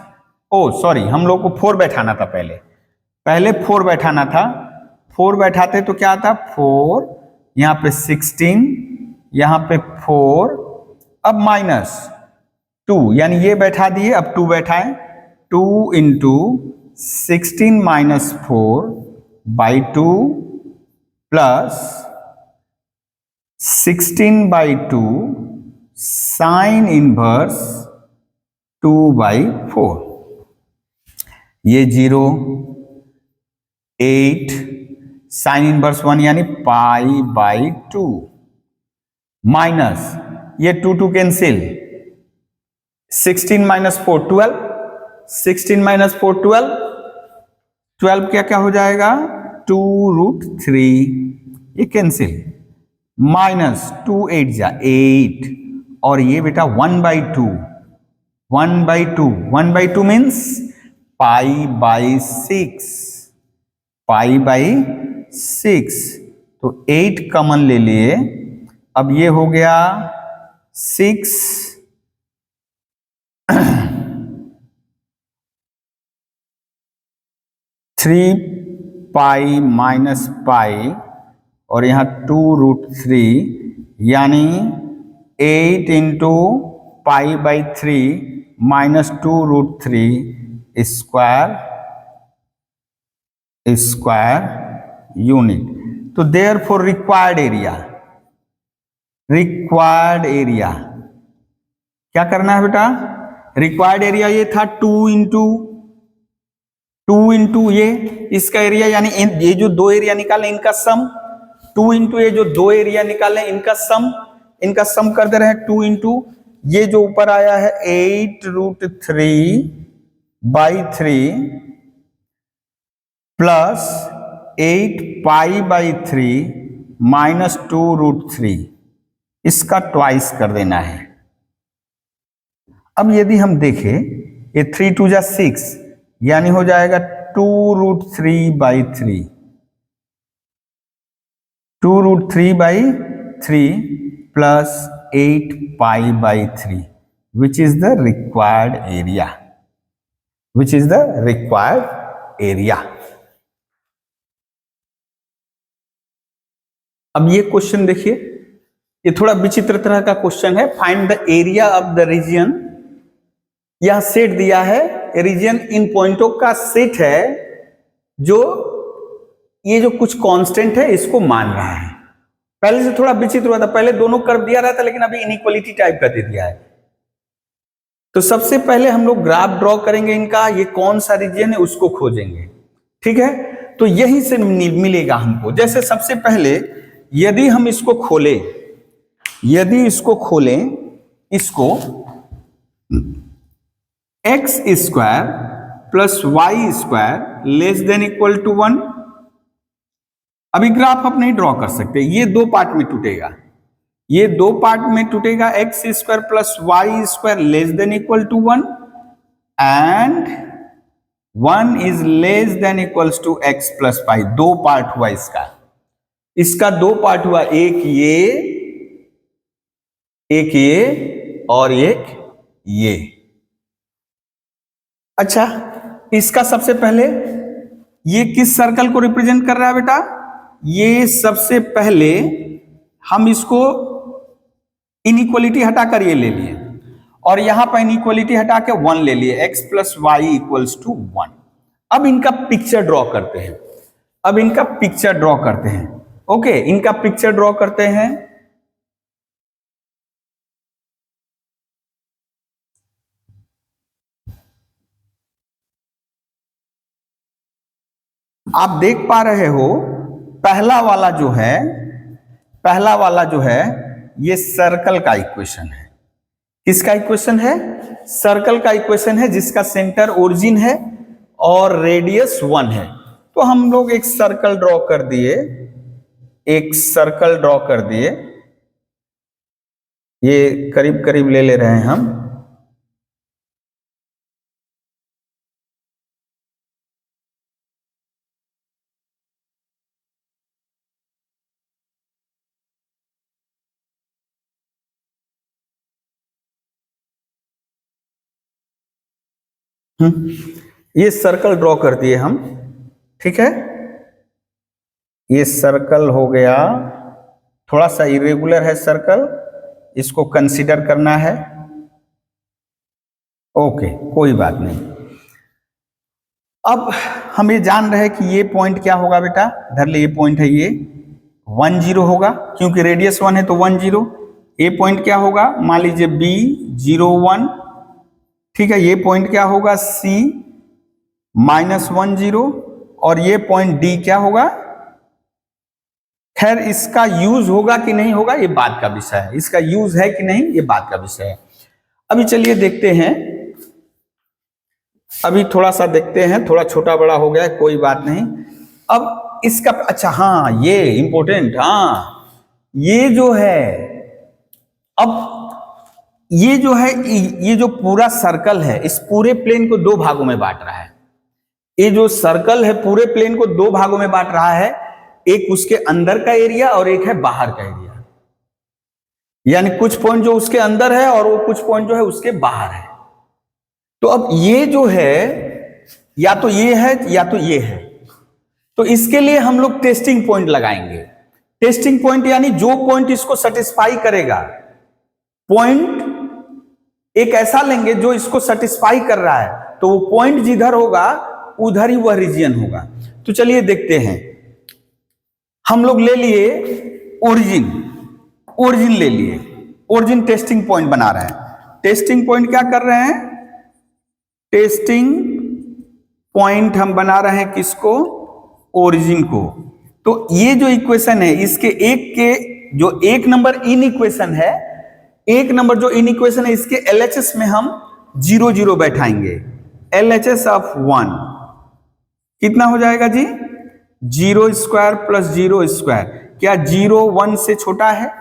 oh sorry, हम लोग को 4 बैठाना था, पहले 4 बैठाना था। 4 बैठाते तो क्या आता? 4, यहां पे 16, यहां पे 4, अब माइनस 2, यानी ये बैठा दिए, अब 2 बैठाएं, 2 into 16 minus 4 by 2 plus 16 by 2 sine inverse 2 by 4, ये 0, 8 साइन इनवर्स 1 यानी पाई बाई 2 माइनस ये 2 2 कैंसिल, 16 माइनस 4 12, 16 माइनस 4 12, 12 क्या क्या हो जाएगा? 2 रूट 3, ये कैंसिल, माइनस 2 8 जा 8, और ये बेटा 1 by 2, 1 by 2, 1 by 2 means pi by 6, pi by 6, तो 8 कॉमन ले लिए, अब ये हो गया 6 3 पाई माइनस पाई, और यहां 2 रूट 3, यानी 8 into pi by 3 minus 2 root 3 square unit. तो देयर फॉर रिक्वायर्ड एरिया क्या करना है बेटा? रिक्वायर्ड एरिया ये था 2 इंटू ये इसका एरिया, यानी ये जो 2 एरिया निकाले इनका सम, 2 इंटू ये जो 2 एरिया निकाले इनका सम कर दे रहे हैं, 2 इंटू ये जो ऊपर आया है 8 root 3 by 3 plus 8 pi by 3 minus 2 root 3, इसका ट्वाइस कर देना है। अब यदि हम देखें, ये 3 2 जा 6, यानी हो जाएगा 2 root 3 by 3, 2 root 3 by 3 plus 8 pi by 3, which is the required area, अब ये क्वेश्चन देखिए, ये थोड़ा विचित्र तरह का क्वेश्चन है। Find the area of the region, यह सेट दिया है, रीजन इन पॉइंटों का सेट है, जो ये जो कुछ कांस्टेंट है इसको मान रहा है। पहले से थोड़ा विचित्र हुआ था, पहले दोनों कर्व दिया रहा था, लेकिन अभी इनइक्वालिटी टाइप का दे दिया है। तो सबसे पहले हम लोग ग्राफ ड्रॉ करेंगे इनका, ये कौन सा रीजन है उसको खोजेंगे, ठीक है। तो यही से मिलेगा हमको। जैसे सबसे पहले यदि हम इसको खोलें, इसको x square plus y square less than equal to 1, अभी ग्राफ आप नहीं ड्रॉ कर सकते, ये 2 पार्ट में टूटेगा, x square plus y square less than equal to 1, and 1 is less than equals to x plus pi. दो पार्ट हुआ इसका, इसका दो पार्ट हुआ, एक ये और एक ये। अच्छा, इसका सबसे पहले ये किस सर्कल को रिप्रेजेंट कर रहा है बेटा? ये सबसे पहले हम इसको इनइक्वलिटी हटाकर ये ले लिए और यहां पर इनइक्वलिटी हटा के 1 ले लिए, x plus y equals to 1। अब इनका पिक्चर ड्रॉ करते हैं, ओके, इनका पिक्चर ड्रॉ करते हैं। आप देख पा रहे हो पहला वाला जो है ये सर्कल का इक्वेशन है। किसका इक्वेशन है? सर्कल का इक्वेशन है, जिसका सेंटर ओरिजिन है और रेडियस 1 है। तो हम लोग एक सर्कल ड्रॉ कर दिए, ये करीब करीब ले रहे हैं हम। ये सर्कल ड्रॉ कर दिए हम, ठीक है। ये सर्कल हो गया, थोड़ा सा इरेगुलर है सर्कल, इसको कंसीडर करना है। ओके, कोई बात नहीं। अब हम ये जान रहे हैं कि ये पॉइंट क्या होगा बेटा, धर ले, ये पॉइंट है, ये 1 0 होगा, क्योंकि रेडियस 1 है तो 1 0। ये पॉइंट क्या होगा, मान लीजिए B 0 1, ठीक है। ये पॉइंट क्या होगा, C -1 0, और ये पॉइंट D क्या होगा। खैर, इसका यूज होगा कि नहीं होगा ये बात का विषय है, इसका यूज है कि नहीं ये बात का विषय है। अभी चलिए देखते हैं, अभी थोड़ा सा देखते हैं, थोड़ा छोटा बड़ा हो गया है, कोई बात नहीं। अब इसका, अच्छा हाँ, ये इंपॉर्टेंट, हाँ, ये जो है, अब ये जो है, ये जो पूरा सर्कल है इस पूरे प्लेन को दो भागों में बांट रहा है। ये जो सर्कल है पूरे प्लेन को दो भागों में बांट रहा है, एक उसके अंदर का एरिया और एक है बाहर का एरिया। यानी कुछ पॉइंट जो उसके अंदर है और वो कुछ पॉइंट जो है उसके बाहर है। तो अब ये जो है या तो ये है या तो ये है, तो इसके लिए हम लोग टेस्टिंग पॉइंट लगाएंगे। टेस्टिंग पॉइंट यानी जो पॉइंट इसको सेटिस्फाई करेगा, पॉइंट एक ऐसा लेंगे जो इसको सेटिस्फाई कर रहा है, तो वो पॉइंट जिधर होगा उधर ही वह रीजन होगा। तो चलिए देखते हैं, हम लोग ले लिए ओरिजिन ले लिए, ओरिजिन टेस्टिंग पॉइंट बना रहे हैं। टेस्टिंग पॉइंट क्या कर रहे हैं, टेस्टिंग पॉइंट हम बना रहे हैं किसको, ओरिजिन को। तो ये जो इक्वेशन है इसके जो एक नंबर इन इक्वेशन है, एक नंबर जो इन इक्वेशन है, इसके LHS में हम 0 0 बैठाएंगे। LHS ऑफ 1 कितना हो जाएगा जी, 0 स्क्वायर प्लस 0 स्क्वायर। क्या 0 1 से छोटा है?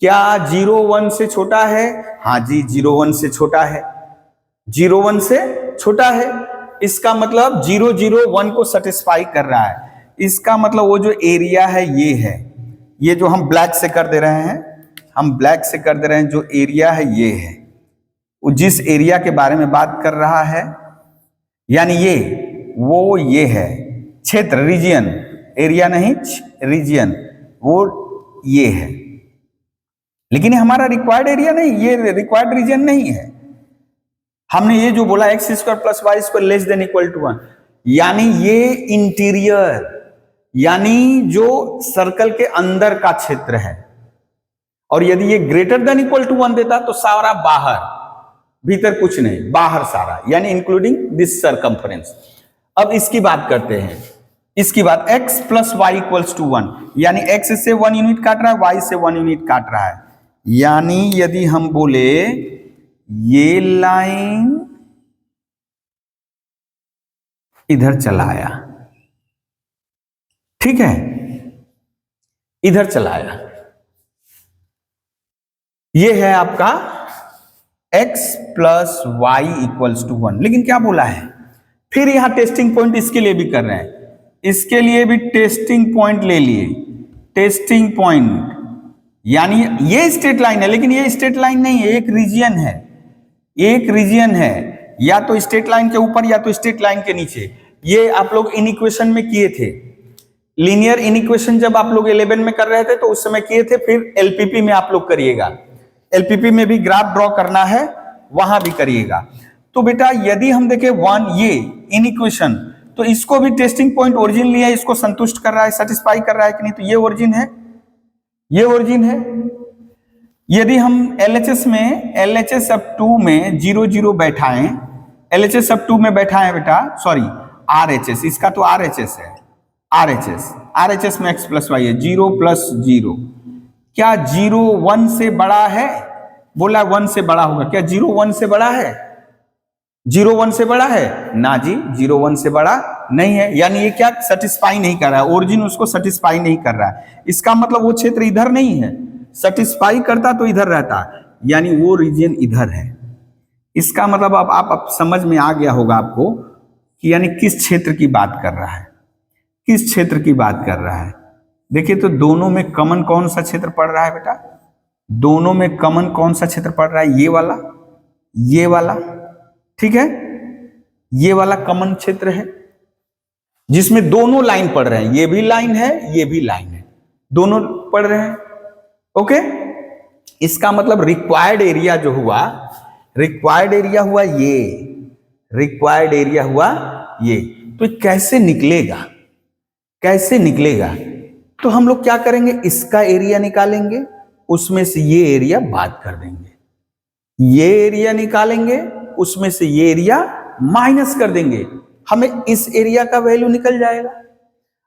क्या 0 1 से छोटा है? हाँ जी, 0 1 से छोटा है, 0 1 से छोटा है। इसका मतलब 0 0 1 को सेटिस्फाई कर रहा है। इसका मतलब वो जो एरिया है ये है, ये जो हम ब्लैक से कर दे रहे हैं, जो एरिया है ये है, वो जिस एरिया के बारे में बात कर रहा है, यानी ये है क्षेत्र, रीजियन, एरिया नहीं रीजियन, वो ये है। लेकिन ये हमारा रिक्वायर्ड एरिया नहीं, ये रिक्वायर्ड रीजन नहीं है। हमने ये जो बोला x square plus y square less than equal to 1, यानी ये इंटीरियर, यानी जो सर्कल के अंदर का क्षेत्र है। और यदि ये ग्रेटर देन इक्वल टू 1 देता तो सारा बाहर, भीतर कुछ नहीं, बाहर सारा, यानी इंक्लूडिंग दिस सर्कमफ्रेंस। अब इसकी बात करते हैं, इसकी बात x plus y equals to 1, यानी x से 1 यूनिट काट रहा है, y से 1 यूनिट काट रहा है। यानी यदि हम बोले ये लाइन इधर चला आया, ठीक है, इधर चला आया, ये है आपका x plus y equals to 1। लेकिन क्या बोला है, फिर यहां टेस्टिंग पॉइंट इसके लिए भी कर रहे हैं, इसके लिए भी टेस्टिंग पॉइंट ले लिए। टेस्टिंग पॉइंट यानी ये स्ट्रेट लाइन है, लेकिन ये स्ट्रेट लाइन नहीं है, एक रीजन है, एक रीजन है, या तो स्ट्रेट लाइन के ऊपर या तो स्ट्रेट लाइन के नीचे। ये आप लोग इन इक्वेशन में किए थे, लीनियर इन इक्वेशन जब आप लोग 11 में कर रहे थे तो उस समय किए थे, फिर एलपीपी में आप लोग करिएगा, एलपीपी में भी ग्राफ ड्रॉ करना है, वहां भी करिएगा। तो बेटा यदि हम देखें 1 ये इन इक्वेशन, तो इसको भी टेस्टिंग पॉइंट ओरिजिन लिया, इसको संतुष्ट कर रहा है, सेटिस्फाई कर रहा है कि नहीं, तो ये ओरिजिन है, ये ओरिजिन है। यदि हम एलएचएस में एलएचएस अब 2 में 0 0 बैठाएं, एलएचएस अब 2 में बैठाएं बेटा, सॉरी आरएचएस, इसका तो आरएचएस है, आरएचएस, आरएचएस में x प्लस वाई है, 0 प्लस 0, क्या 0 1 से बड़ा है, बोला 1 से बड़ा होगा, क्या 0 1 से बड़ा है, 0 1 से बड़ा है ना जी, 0 1 से बड़ा नहीं है, यानी ये क्या सेटिस्फाई नहीं कर रहा है, ओरिजिन उसको सेटिस्फाई नहीं कर रहा है, इसका मतलब वो क्षेत्र इधर नहीं है, सेटिस्फाई करता तो इधर रहता, यानी वो रीजन इधर है। इसका मतलब अब आप समझ में आ गया होगा आपको कि यानी किस क्षेत्र की बात कर रहा है, किस क्षेत्र की बात कर रहा है। देखिए तो दोनों में कॉमन कौन सा क्षेत्र पड़ रहा है बेटा, दोनों में कॉमन कौन सा क्षेत्र पड़ रहा है, ये वाला, ये वाला, ठीक है, ये वाला कॉमन क्षेत्र है जिसमें दोनों लाइन पड़ रहे हैं, ये भी लाइन है, ये भी लाइन है, दोनों पड़ रहे हैं। ओके, इसका मतलब रिक्वायर्ड एरिया जो हुआ, रिक्वायर्ड एरिया हुआ ये, रिक्वायर्ड एरिया हुआ ये, तो कैसे निकलेगा, कैसे निकलेगा, तो हम लोग क्या करेंगे, इसका एरिया निकालेंगे, उसमें से ये एरिया बात कर देंगे, ये एरिया निकालेंगे, उसमें से ये एरिया माइनस कर देंगे, हमें इस एरिया का वैल्यू निकल जाएगा।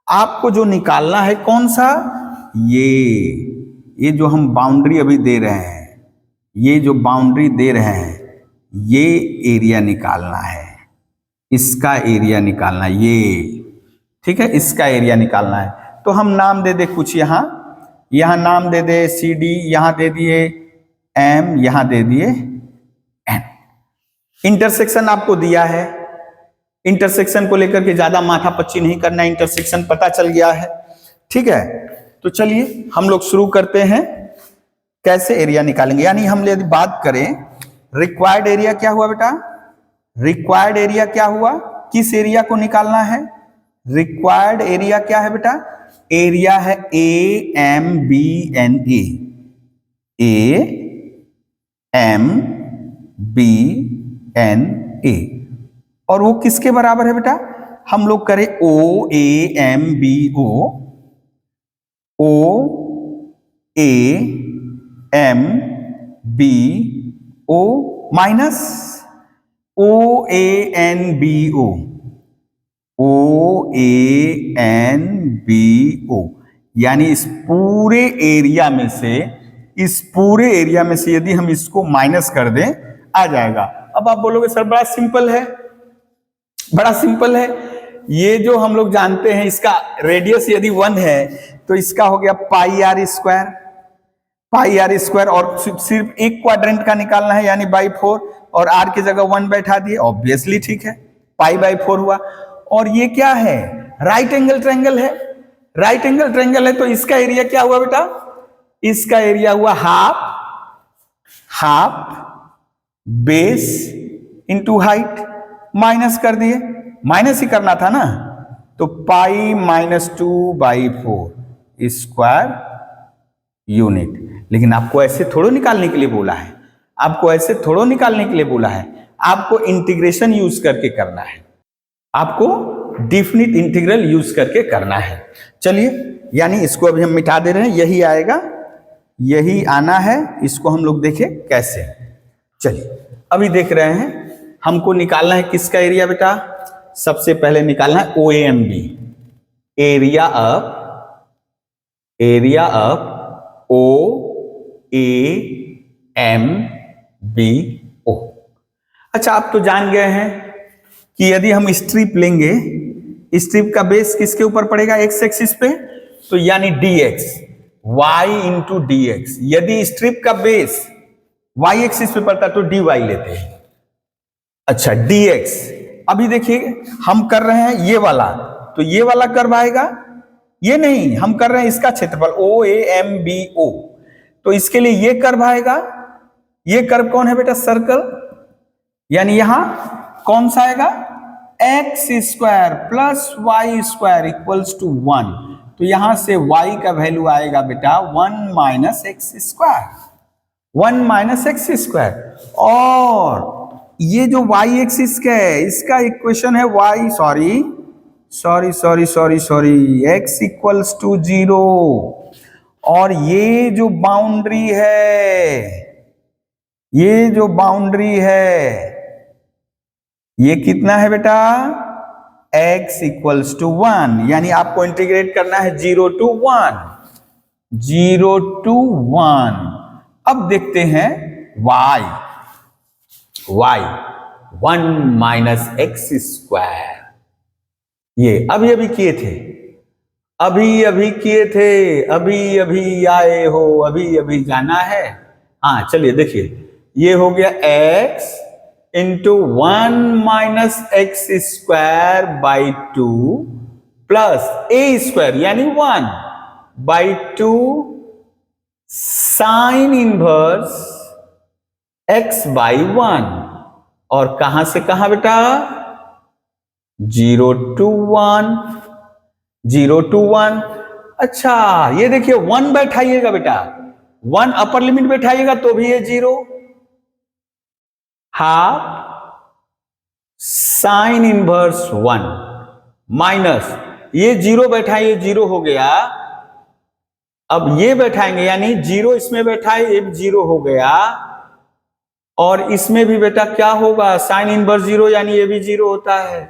आपको जो निकालना है कौन सा, ये जो हम बाउंड्री अभी दे रहे हैं, ये जो बाउंड्री दे रहे हैं, ये एरिया निकालना है, इसका एरिया निकालना है, ये ठीक है, इसका एरिया निकालना है। तो हम नाम दे दे कुछ, यहां नाम दे दे सी डी, यहां दे दिए एम, यहां दे दिए एन। इंटरसेक्शन आपको दिया है, इंटरसेक्शन को लेकर के ज्यादा माथापच्ची नहीं करना, इंटरसेक्शन पता चल गया है, ठीक है। तो चलिए हम लोग शुरू करते हैं, कैसे एरिया निकालेंगे। यानी हम यदि बात करें रिक्वायर्ड एरिया क्या हुआ बेटा, रिक्वायर्ड एरिया क्या हुआ, किस एरिया को निकालना है, रिक्वायर्ड एरिया क्या है बेटा, एरिया है A M B N A, A M B N A, और वो किसके बराबर है बेटा, हम लोग करें O A M B O, O A M B O minus O A N B O, O A N B O, यानी इस पूरे एरिया में से, इस पूरे एरिया में से यदि हम इसको माइनस कर दें आ जाएगा। अब आप बोलोगे सर बड़ा सिंपल है, बड़ा सिंपल है, ये जो हम लोग जानते हैं इसका रेडियस यदि 1 है तो इसका हो गया pi R square, pi R square, और सिर्फ एक क्वाड्रेंट का निकालना है यानी बाई 4, और आर की जगह 1 बैठा दिए, ऑब्वियसली ठीक है, पाई बाई 4 हुआ। और ये क्या है, राइट एंगल ट्रायंगल है, राइट एंगल ट्रायंगल है, तो इसका एरिया क्या हुआ बेटा, इसका एरिया हुआ half, half base into height, minus कर दिए, माइनस ही करना था ना, तो पाई -2/4 स्क्वायर यूनिट। लेकिन आपको ऐसे थोड़ो निकालने के लिए बोला है, आपको ऐसे थोड़ो निकालने के लिए बोला है, आपको इंटीग्रेशन यूज करके करना है, आपको डिफिनिट इंटीग्रल यूज करके करना है। चलिए, यानी इसको अभी हम मिटा दे रहे हैं, यही आएगा, यही आना है, इसको हम लोग देखें कैसे। चलिए अभी देख रहे हैं, हमको निकालना है किसका एरिया बेटा, सबसे पहले निकालना है O A M B, area of, area of O A M B O. अच्छा, आप तो जान गए हैं कि यदि हम स्ट्रिप लेंगे, स्ट्रिप का बेस किसके ऊपर पड़ेगा, एक्स एक्सिस पे, तो यानी dx, y into D x. यदि स्ट्रिप का बेस वाई एक्सिस पे पड़ता है तो डी वाई लेते हैं। अच्छा dx, अभी देखिए हम कर रहे हैं ये वाला, तो ये वाला कर्व आएगा, ये नहीं, हम कर रहे हैं इसका क्षेत्रफल OAMBO, तो इसके लिए ये कर्व आएगा। ये कर्व कौन है बेटा? सर्कल, यानी यहां कौन सा आएगा? X square plus y square equals to 1, तो यहां से y का वैल्यू आएगा बेटा 1 minus x square, 1 minus x square. और ये जो y एक्सिस का है इसका इक्वेशन है y, sorry x equals to 0, और ये जो बाउंड्री है, ये जो बाउंड्री है ये कितना है बेटा? x इक्वल्स टू 1, यानी आपको इंटीग्रेट करना है 0 to 1, 0 to 1। अब देखते हैं y 1 माइनस एक्स स्क्वायर, ये अभी किए थे, अभी आए हो, अभी जाना है। हाँ चलिए देखिए, ये हो गया x into 1 minus x square by 2 plus a square यानी 1 by 2 sine inverse x by 1, और कहां से कहां बेटा? 0 to 1, 0 to 1। अच्छा ये देखिए 1 बैठाइएगा बेटा, 1 अपर लिमिट बैठाइएगा तो भी ये 0, हाफ साइन इनवर्स 1 माइनस ये 0 बैठाइए, 0 हो गया। अब ये बैठाएंगे यानी 0 इसमें बैठाए, ये 0 हो गया, और इसमें भी बेटा क्या होगा? साइन इनवर्स 0 यानी ये भी 0 होता है,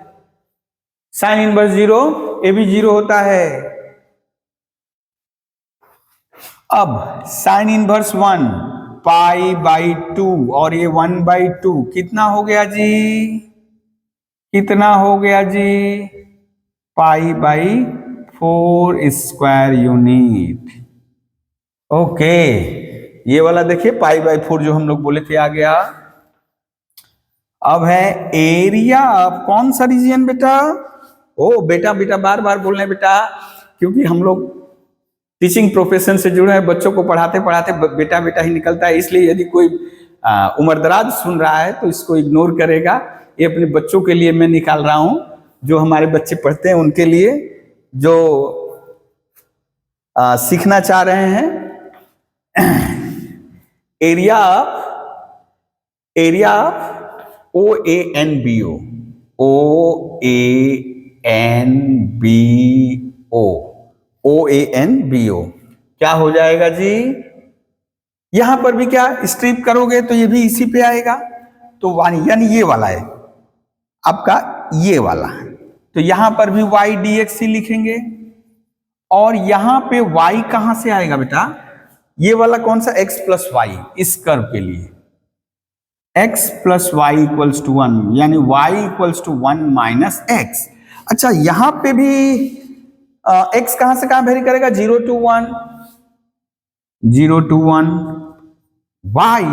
साइन इनवर्स 0 ये भी 0 होता है। अब साइन इनवर्स 1 पाई बाई 2 और ये 1 बाई 2 कितना हो गया जी? कितना हो गया जी? Pi by 4 square unit. Okay, ये वाला देखिए पाई बाई 4 जो हम लोग बोले थे आ गया। अब है एरिया ऑफ कौन सा रीजन बेटा? ओ बेटा बार बार बोल रहे हैं बेटा, क्योंकि हम लोग टीचिंग प्रोफेशन से जुड़े हैं, बच्चों को पढ़ाते पढ़ाते बेटा ही निकलता है, इसलिए यदि कोई उम्रदराज सुन रहा है तो इसको इग्नोर करेगा। ये अपने बच्चों के लिए मैं निकाल रहा हूं, जो हमारे बच्चे पढ़ते हैं उनके लिए, जो सीखना चाह रहे हैं। एरिया ऑफ OANBO, OANBO क्या हो जाएगा जी? यहां पर भी क्या स्ट्रिप करोगे तो ये भी इसी पे आएगा, तो यानी ये वाला है आपका, ये वाला, तो यहां पर भी y dx ही लिखेंगे। और यहां पे y कहां से आएगा बेटा? ये वाला कौन सा? x प्लस वाई, इस कर्व के लिए x plus y equals to 1, यानी y equals to 1 minus x. अच्छा यहां पे भी x कहां से कहां वेरी करेगा? 0 to 1, 0 to 1, y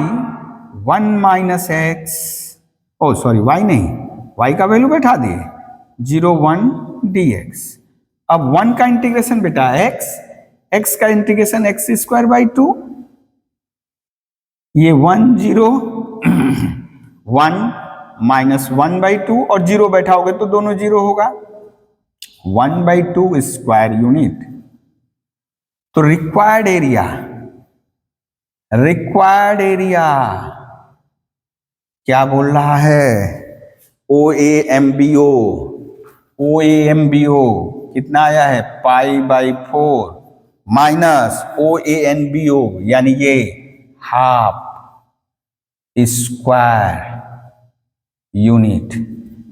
1 minus x, oh sorry y नहीं, y का वैल्यू बैठा दिए 0 1 dx। अब 1 का इंटीग्रेशन बेटा x का इंटीग्रेशन एक्स स्क्वायर बाई 2, ये 1 0 1 माइनस 1 बाई 2, और 0 बैठाओगे तो दोनों 0 होगा, 1 बाई 2 स्क्वायर यूनिट। तो रिक्वायर्ड एरिया क्या बोल रहा है? OAMBO कितना आया है? पाई बाई 4 माइनस OANBO यानी ये हाफ स्क्वायर यूनिट,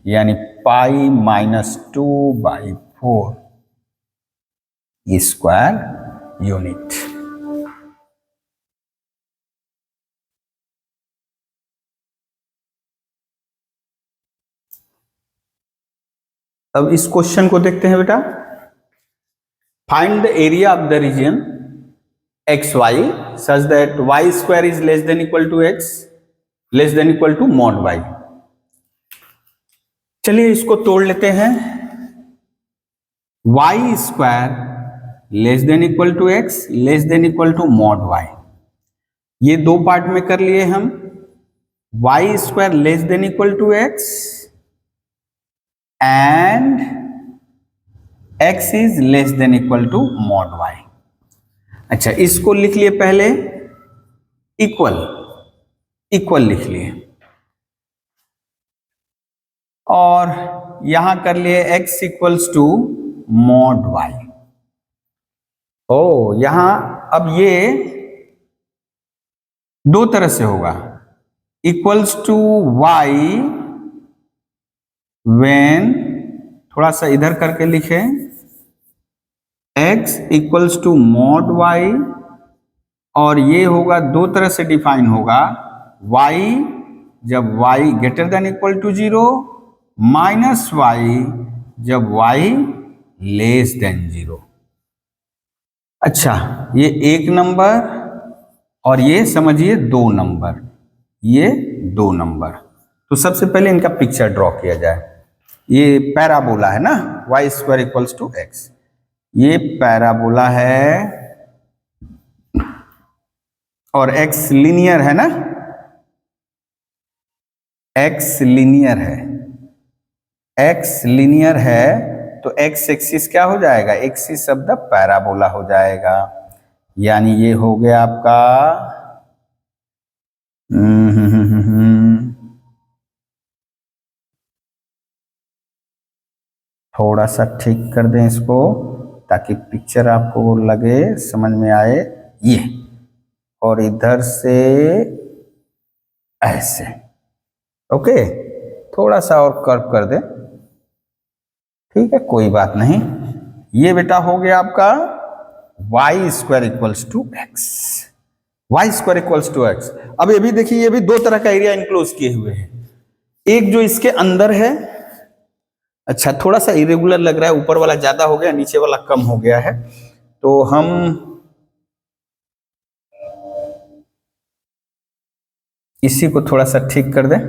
यानी pi minus 2 by 4 square unit. अब इस क्वेश्चन को देखते हैं बेटा। Find the area of the region x y such that y square is less than equal to x, less than equal to mod y. चलिए इसको तोड़ लेते हैं। Y square less than equal to x, less than equal to mod y, ये दो पार्ट में कर लिए हम। Y square less than equal to x and x is less than equal to mod y. अच्छा, इसको लिख लिए पहले इक्वल, इक्वल लिख लिए, और यहां कर लिए x equals to mod Y. ओ, यहां अब ये दो तरह से होगा, इक्वल्स टू वाई व्हेन, थोड़ा सा इधर करके लिखें, x equals to mod y, और ये होगा दो तरह से डिफाइन होगा, y जब y greater than equal to 0, minus y जब y लेस देन 0। अच्छा, ये एक नंबर और ये समझिए दो नंबर, ये दो नंबर। तो सबसे पहले इनका पिक्चर ड्रॉ किया जाए। ये पैराबोला है ना, y square equals to x, ये पैराबोला है और एक्स लीनियर है ना, एक्स लीनियर है, एक्स लीनियर है, तो एक्स एक्सिस क्या हो जाएगा, एक्सिस ऑफ द पैराबोला हो जाएगा। यानी ये हो गया आपका थोड़ा सा ठीक कर दें इसको ताकि पिक्चर आपको लगे, समझ में आए। ये और इधर से ऐसे, ओके, थोड़ा सा और कर्व कर दें, ठीक है, कोई बात नहीं। ये बेटा हो गया आपका y square equals to x, y square equals to x. अब ये भी देखिए, ये भी दो तरह का एरिया इनक्लोज किए हुए हैं, एक जो इसके अंदर है, अच्छा थोड़ा सा इरेगुलर लग रहा है, ऊपर वाला ज्यादा हो गया, नीचे वाला कम हो गया है, तो हम इसी को थोड़ा सा ठीक कर दें।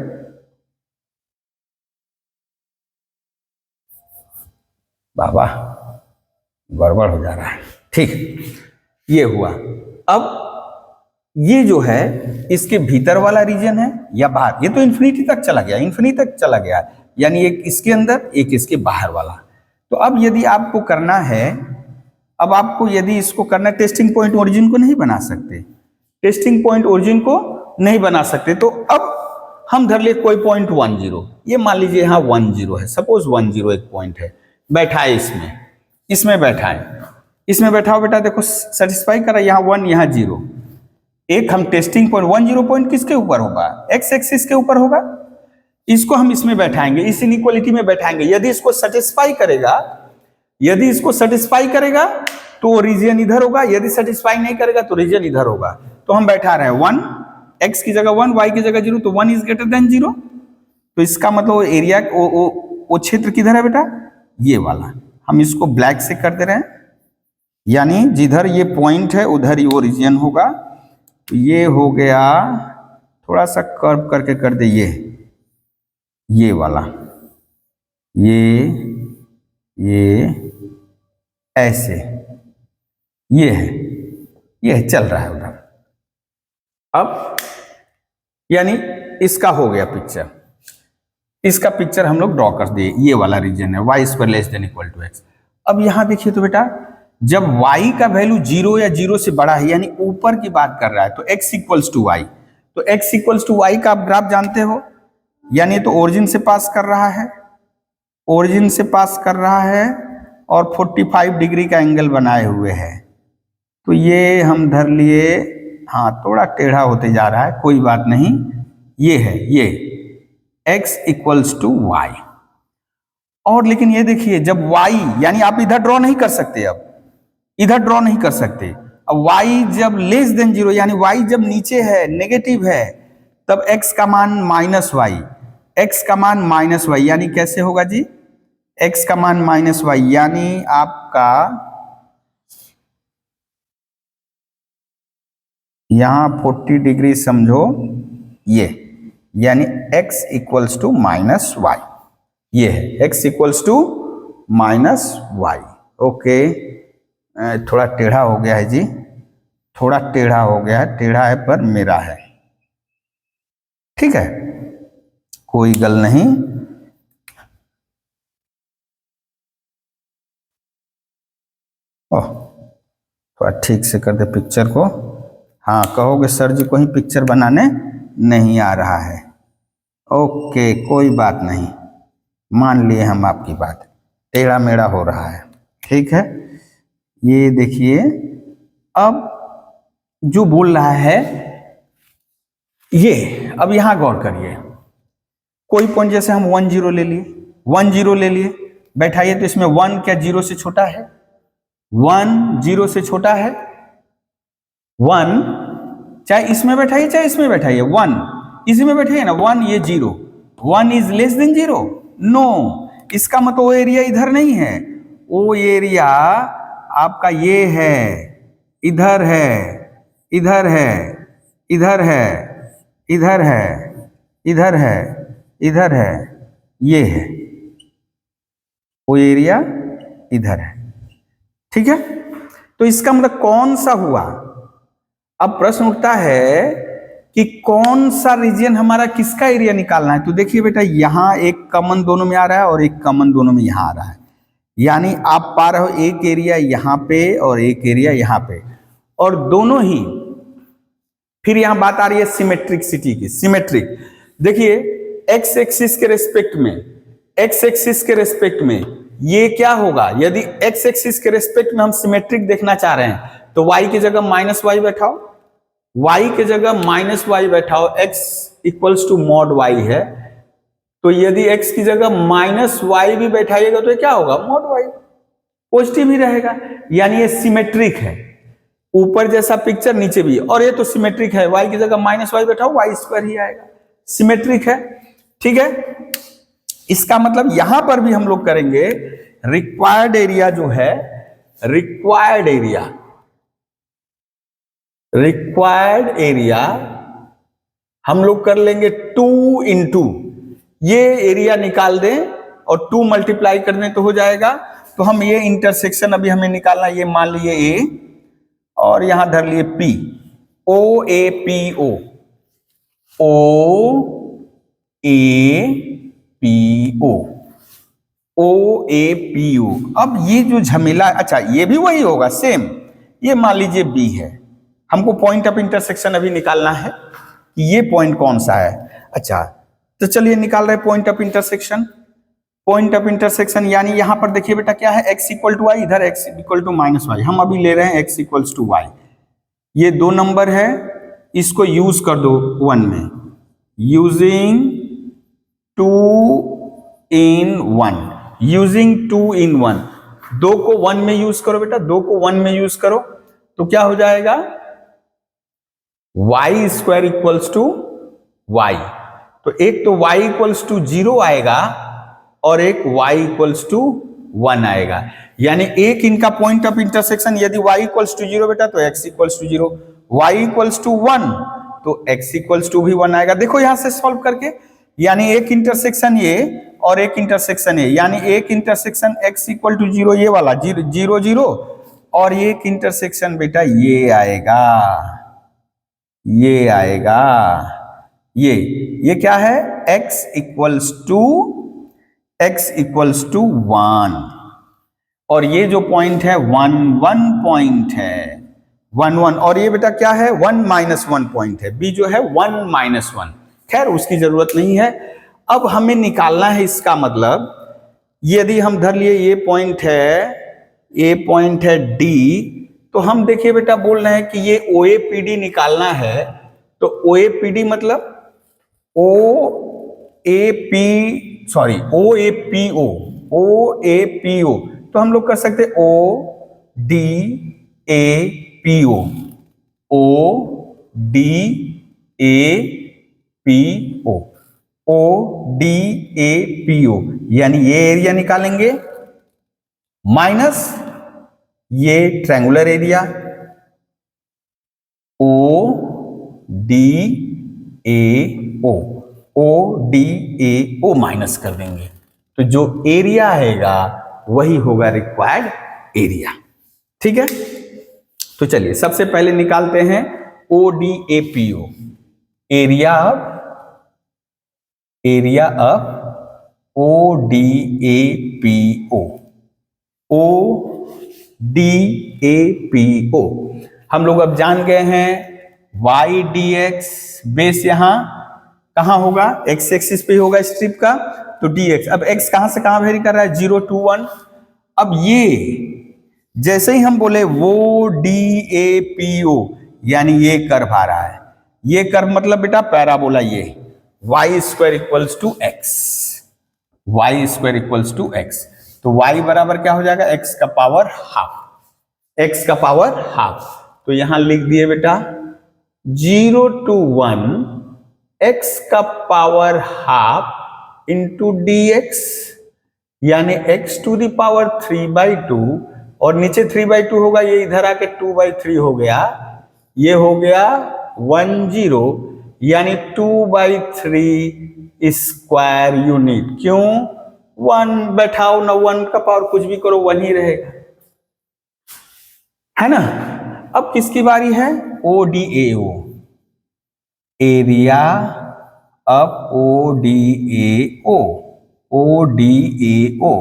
बाबा गड़बड़ हो जा रहा है, ठीक, ये हुआ। अब ये जो है इसके भीतर वाला रीजन है या बाहर, ये तो इन्फिनिटी तक चला गया, इन्फिनिटी तक चला गया, यानी एक इसके अंदर एक इसके बाहर वाला। तो अब यदि आपको करना है, अब आपको यदि इसको करना है, टेस्टिंग पॉइंट ओरिजिन को नहीं बना सकते, टेस्टिंग पॉइंट ओरिजिन को नहीं बना सकते, तो अब हम धर लिए कोई पॉइंट 10, ये मान लीजिए यहाँ 10 है, सपोज 10 एक पॉइंट है, बैठाए इसमें, इसमें बैठाए, इसमें बैठाओ बेटा, देखो सेटिस्फाई करा, यहाँ 1 यहाँ 0, एक हम टेस्टिंग पॉइंट 10 पॉइंट किसके ऊपर होगा, एक्स एक्सिस के ऊपर होगा, इसको हम इसमें बैठाएंगे, इस इनइक्वालिटी में बैठाएंगे। यदि इसको सेटिस्फाई करेगा, यदि इसको सेटिस्फाई करेगा तो रीजन इधर होगा, यदि सेटिस्फाई नहीं करेगा तो रीजन इधर होगा। तो हम बैठा रहे हैं 1, एक्स की जगह 1, वाई की जगह 0, तो 1 इज ग्रेटर देन 0, तो इसका मतलब एरिया वो क्षेत्र किधर है बेटा, ये वाला। हम इसको ब्लैक से कर दे रहे हैं, यानी जिधर ये पॉइंट है उधर ही वो रीजन होगा। तो ये हो गया, थोड़ा सा कर्व करके कर दे, ये वाला, ये ऐसे, ये है चल रहा है उधर। अब यानी इसका हो गया पिक्चर, इसका पिक्चर हम लोग ड्रॉ कर दिए, ये वाला रीजन है y square less than equal to x. अब यहां देखिए तो बेटा, जब y का वैल्यू 0 या 0 से बड़ा है, यानी ऊपर की बात कर रहा है, तो x इक्वल्स टू वाई, तो x इक्वल्स टू वाई का आप ग्राफ जानते हो, यानी तो ओरिजिन से पास कर रहा है, ओरिजिन से पास कर रहा है और 45 डिग्री का एंगल बनाए हुए है। तो ये हम धर लिए, हाँ थोड़ा टेढ़ा होते जा रहा है, कोई बात नहीं, ये है, ये x इक्वल्स टू वाई। और लेकिन ये देखिए, जब y, यानी आप इधर ड्रॉ नहीं कर सकते, अब इधर ड्रॉ नहीं कर सकते, अब y जब लेस देन 0, यानी y जब नीचे है, नेगेटिव है, तब x का मान माइनस वाई, x का मान माइनस वाई, यानी कैसे होगा जी, x का मान माइनस वाई, यानी आपका यहाँ 40 डिग्री समझो ये, यानी x equals to minus y, ये है x equals to minus y. Okay, थोड़ा टेढ़ा हो गया है जी, थोड़ा टेढ़ा हो गया है, टेढ़ा है पर मेरा है, ठीक है, कोई गल नहीं। ओह, थोड़ा ठीक से कर दे पिक्चर को। हाँ, कहोगे सर जी को ही पिक्चर बनाने नहीं आ रहा है। ओके, कोई बात नहीं, मान लिए हम आपकी बात, टेढ़ा मेढ़ा हो रहा है, ठीक है। ये देखिए, अब जो बोल रहा है ये, अब यहां गौर करिए, कोई पॉइंट जैसे हम 1 0 ले लिए, 1 0 ले लिए, बैठाइए तो इसमें 1 क्या 0 से छोटा है? 1 0 से छोटा है? 1 चाहे इसमें बैठाइए चाहे इसमें बैठाइए, 1 इसी में बैठाइए ना, 1 ये 0, 1 इज लेस देन 0? नो, इसका मतलब वो एरिया इधर नहीं है, वो एरिया आपका ये है, इधर है, इधर है, इधर है, इधर है, इधर है, इधर है, ये है, वो एरिया इधर है, ठीक है। तो इसका मतलब कौन सा हुआ? अब प्रश्न उठता है कि कौन सा रीजन हमारा, किसका एरिया निकालना है। तो देखिए बेटा, यहां एक कॉमन दोनों में आ रहा है और एक कॉमन दोनों में यहां आ रहा है, यानी आप पा रहे हो एक एरिया यहां पे और एक एरिया यहां पे, और दोनों ही, फिर यहां बात आ रही है सिमेट्रिकसिटी की। सिमेट्रिक देखिए, एक्स एक्सिस के रेस्पेक्ट में, एक्स एक्सिस के रेस्पेक्ट में ये क्या होगा? यदि एक्स एक्सिस के रेस्पेक्ट में हम सिमेट्रिक देखना चाह रहे हैं तो y की जगह माइनस वाई बैठाओ, y की जगह माइनस वाई बैठाओ, x equals to mod y है, तो यदि x की जगह माइनस वाई भी बैठाइएगा तो क्या होगा? मॉड y, पॉजिटिव ही रहेगा, यानी ये सिमेट्रिक है। ऊपर जैसा पिक्चर नीचे भी, और ये तो सिमेट्रिक है, y की जगह माइनस वाई बैठाओ, y स्क्वायर ही आएगा, सिमेट्रिक है, ठीक है। इसका मतलब यहां पर भी हम लोग करेंगे, रिक्वायर्ड एरिया जो है, रिक्वायर्ड एरिया, रिक्वायर्ड एरिया हम लोग कर लेंगे 2 इंटू, ये एरिया निकाल दें और 2 मल्टीप्लाई कर दें तो हो जाएगा। तो हम ये इंटरसेक्शन अभी हमें निकालना, ये मान लीजिए ए और यहां धर लिए P, O A P O, O A P O, O A P O. अब ये जो झमेला, अच्छा ये भी वही होगा सेम, ये मान लीजिए बी है, हमको पॉइंट ऑफ इंटरसेक्शन अभी निकालना है कि ये पॉइंट कौन सा है। अच्छा, तो चलिए निकाल रहे point of intersection. Point of intersection यानी यहां पर देखिए बेटा क्या है, x इक्वल टू वाई, इधर x equal to minus y, हम अभी ले रहे हैं x इक्वल्स टू वाई। ये 2 नंबर है, इसको यूज कर दो 1 में, यूजिंग 2 in 1, यूजिंग 2 in 1, 2 को 1 में यूज करो बेटा, 2 को 1 में यूज करो तो क्या हो जाएगा? y square equals to y, तो एक तो y इक्वल्स टू 0 आएगा और एक y इक्वल्स टू 1 आएगा, यानी एक इनका पॉइंट ऑफ इंटरसेक्शन, यदि y इक्वल्स टू 0 बेटा तो x equals to 0, y equals to 1 तो x इक्वल्स टू भी 1 आएगा। देखो यहां से सॉल्व करके, यानी एक इंटरसेक्शन ये और एक इंटरसेक्शन ये, यानी एक इंटरसेक्शन x इक्वल टू 0 ये वाला 0 0, और एक इंटरसेक्शन बेटा ये आएगा, ये आएगा, ये क्या है? x इक्वल्स टू 1, और ये जो पॉइंट है 1 1 पॉइंट है, 1 1, और ये बेटा क्या है? 1 -1 पॉइंट है, b जो है 1 -1, खैर उसकी जरूरत नहीं है। अब हमें निकालना है, इसका मतलब यदि हम धर लिए ये पॉइंट है D, तो हम देखिए बेटा बोल रहे हैं कि ये OAPD निकालना है, तो OAPD मतलब OAPO, तो हम लोग कर सकते ODAPO, ODAPO, यानी ये एरिया निकालेंगे माइनस ये triangular area, ODAO, ODAO minus कर देंगे तो जो एरिया आएगा वही होगा रिक्वायर्ड एरिया। ठीक है, तो चलिए सबसे पहले निकालते हैं ODAPO, area of ODAPO, ODAPO। हम लोग अब जान गए हैं y dx बेस यहां कहां होगा, x एक्सिस पे होगा स्ट्रिप का, तो dx। अब x कहां से कहां वेरी कर रहा है, 0 to 1। अब ये जैसे ही हम बोले वो DAPO यानी ये कर्व आ रहा है, ये कर्व मतलब बेटा पैराबोला, ये y square equals to x, y square equals to x। तो y बराबर क्या हो जाएगा, x का पावर हाफ, x का पावर हाफ। तो यहां लिख दिए बेटा 0 to 1 x का पावर हाफ इंटू dx, यानी x टू द पावर 3/2, और नीचे 3/2 होगा, ये इधर आके 2/3 हो गया, ये हो गया 10, यानी 2/3 स्क्वायर यूनिट। क्यों, 1 बैठाओ ना, 1 का पावर कुछ भी करो 1 ही रहेगा, है ना। अब किसकी बारी है, ODAO, area of ODAO, ODAO।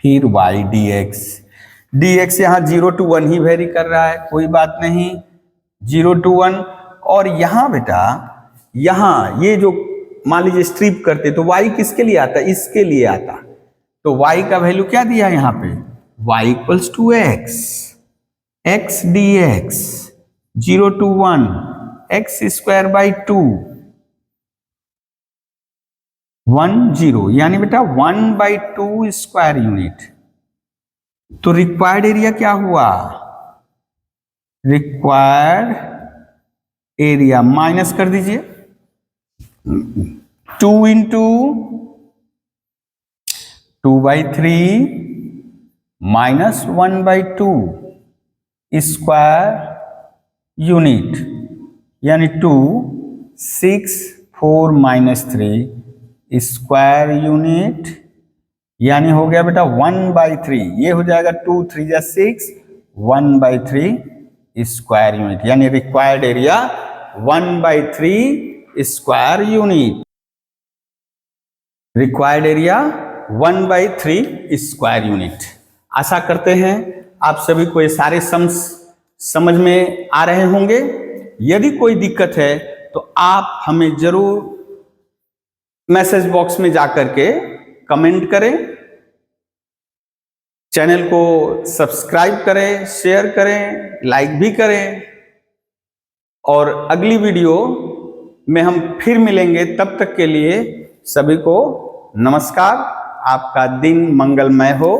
फिर y dx, dx यहां 0 to 1 ही वेरी कर रहा है, कोई बात नहीं, 0 to 1। और यहां बेटा यहां ये जो मान लीजिए स्ट्रिप करते तो y किसके लिए आता, इसके लिए आता, तो y का वैल्यू क्या दिया यहां पे, y equals to x, x dx 0 to 1 x square by 2 1 0, यानी बेटा 1/2 स्क्वायर यूनिट। तो रिक्वायर्ड एरिया क्या हुआ, रिक्वायर्ड एरिया माइनस कर दीजिए 2 इंटू 2/3 माइनस 1/2 स्क्वायर यूनिट, यानी 2 6 4 माइनस 3 स्क्वायर यूनिट, यानी हो गया बेटा 1/3, ये हो जाएगा 2 3 जा 6 1/3 स्क्वायर यूनिट, यानी required area 1/3 square unit, required area 1/3 square unit. आशा करते हैं आप सभी को ये सारे सम्स समझ में आ रहे होंगे। यदि कोई दिक्कत है तो आप हमें जरूर मैसेज बॉक्स में जाकर के कमेंट करें, चैनल को सब्सक्राइब करें, शेयर करें, लाइक भी करें, और अगली वीडियो में हम फिर मिलेंगे। तब तक के लिए सभी को नमस्कार, आपका दिन मंगलमय हो।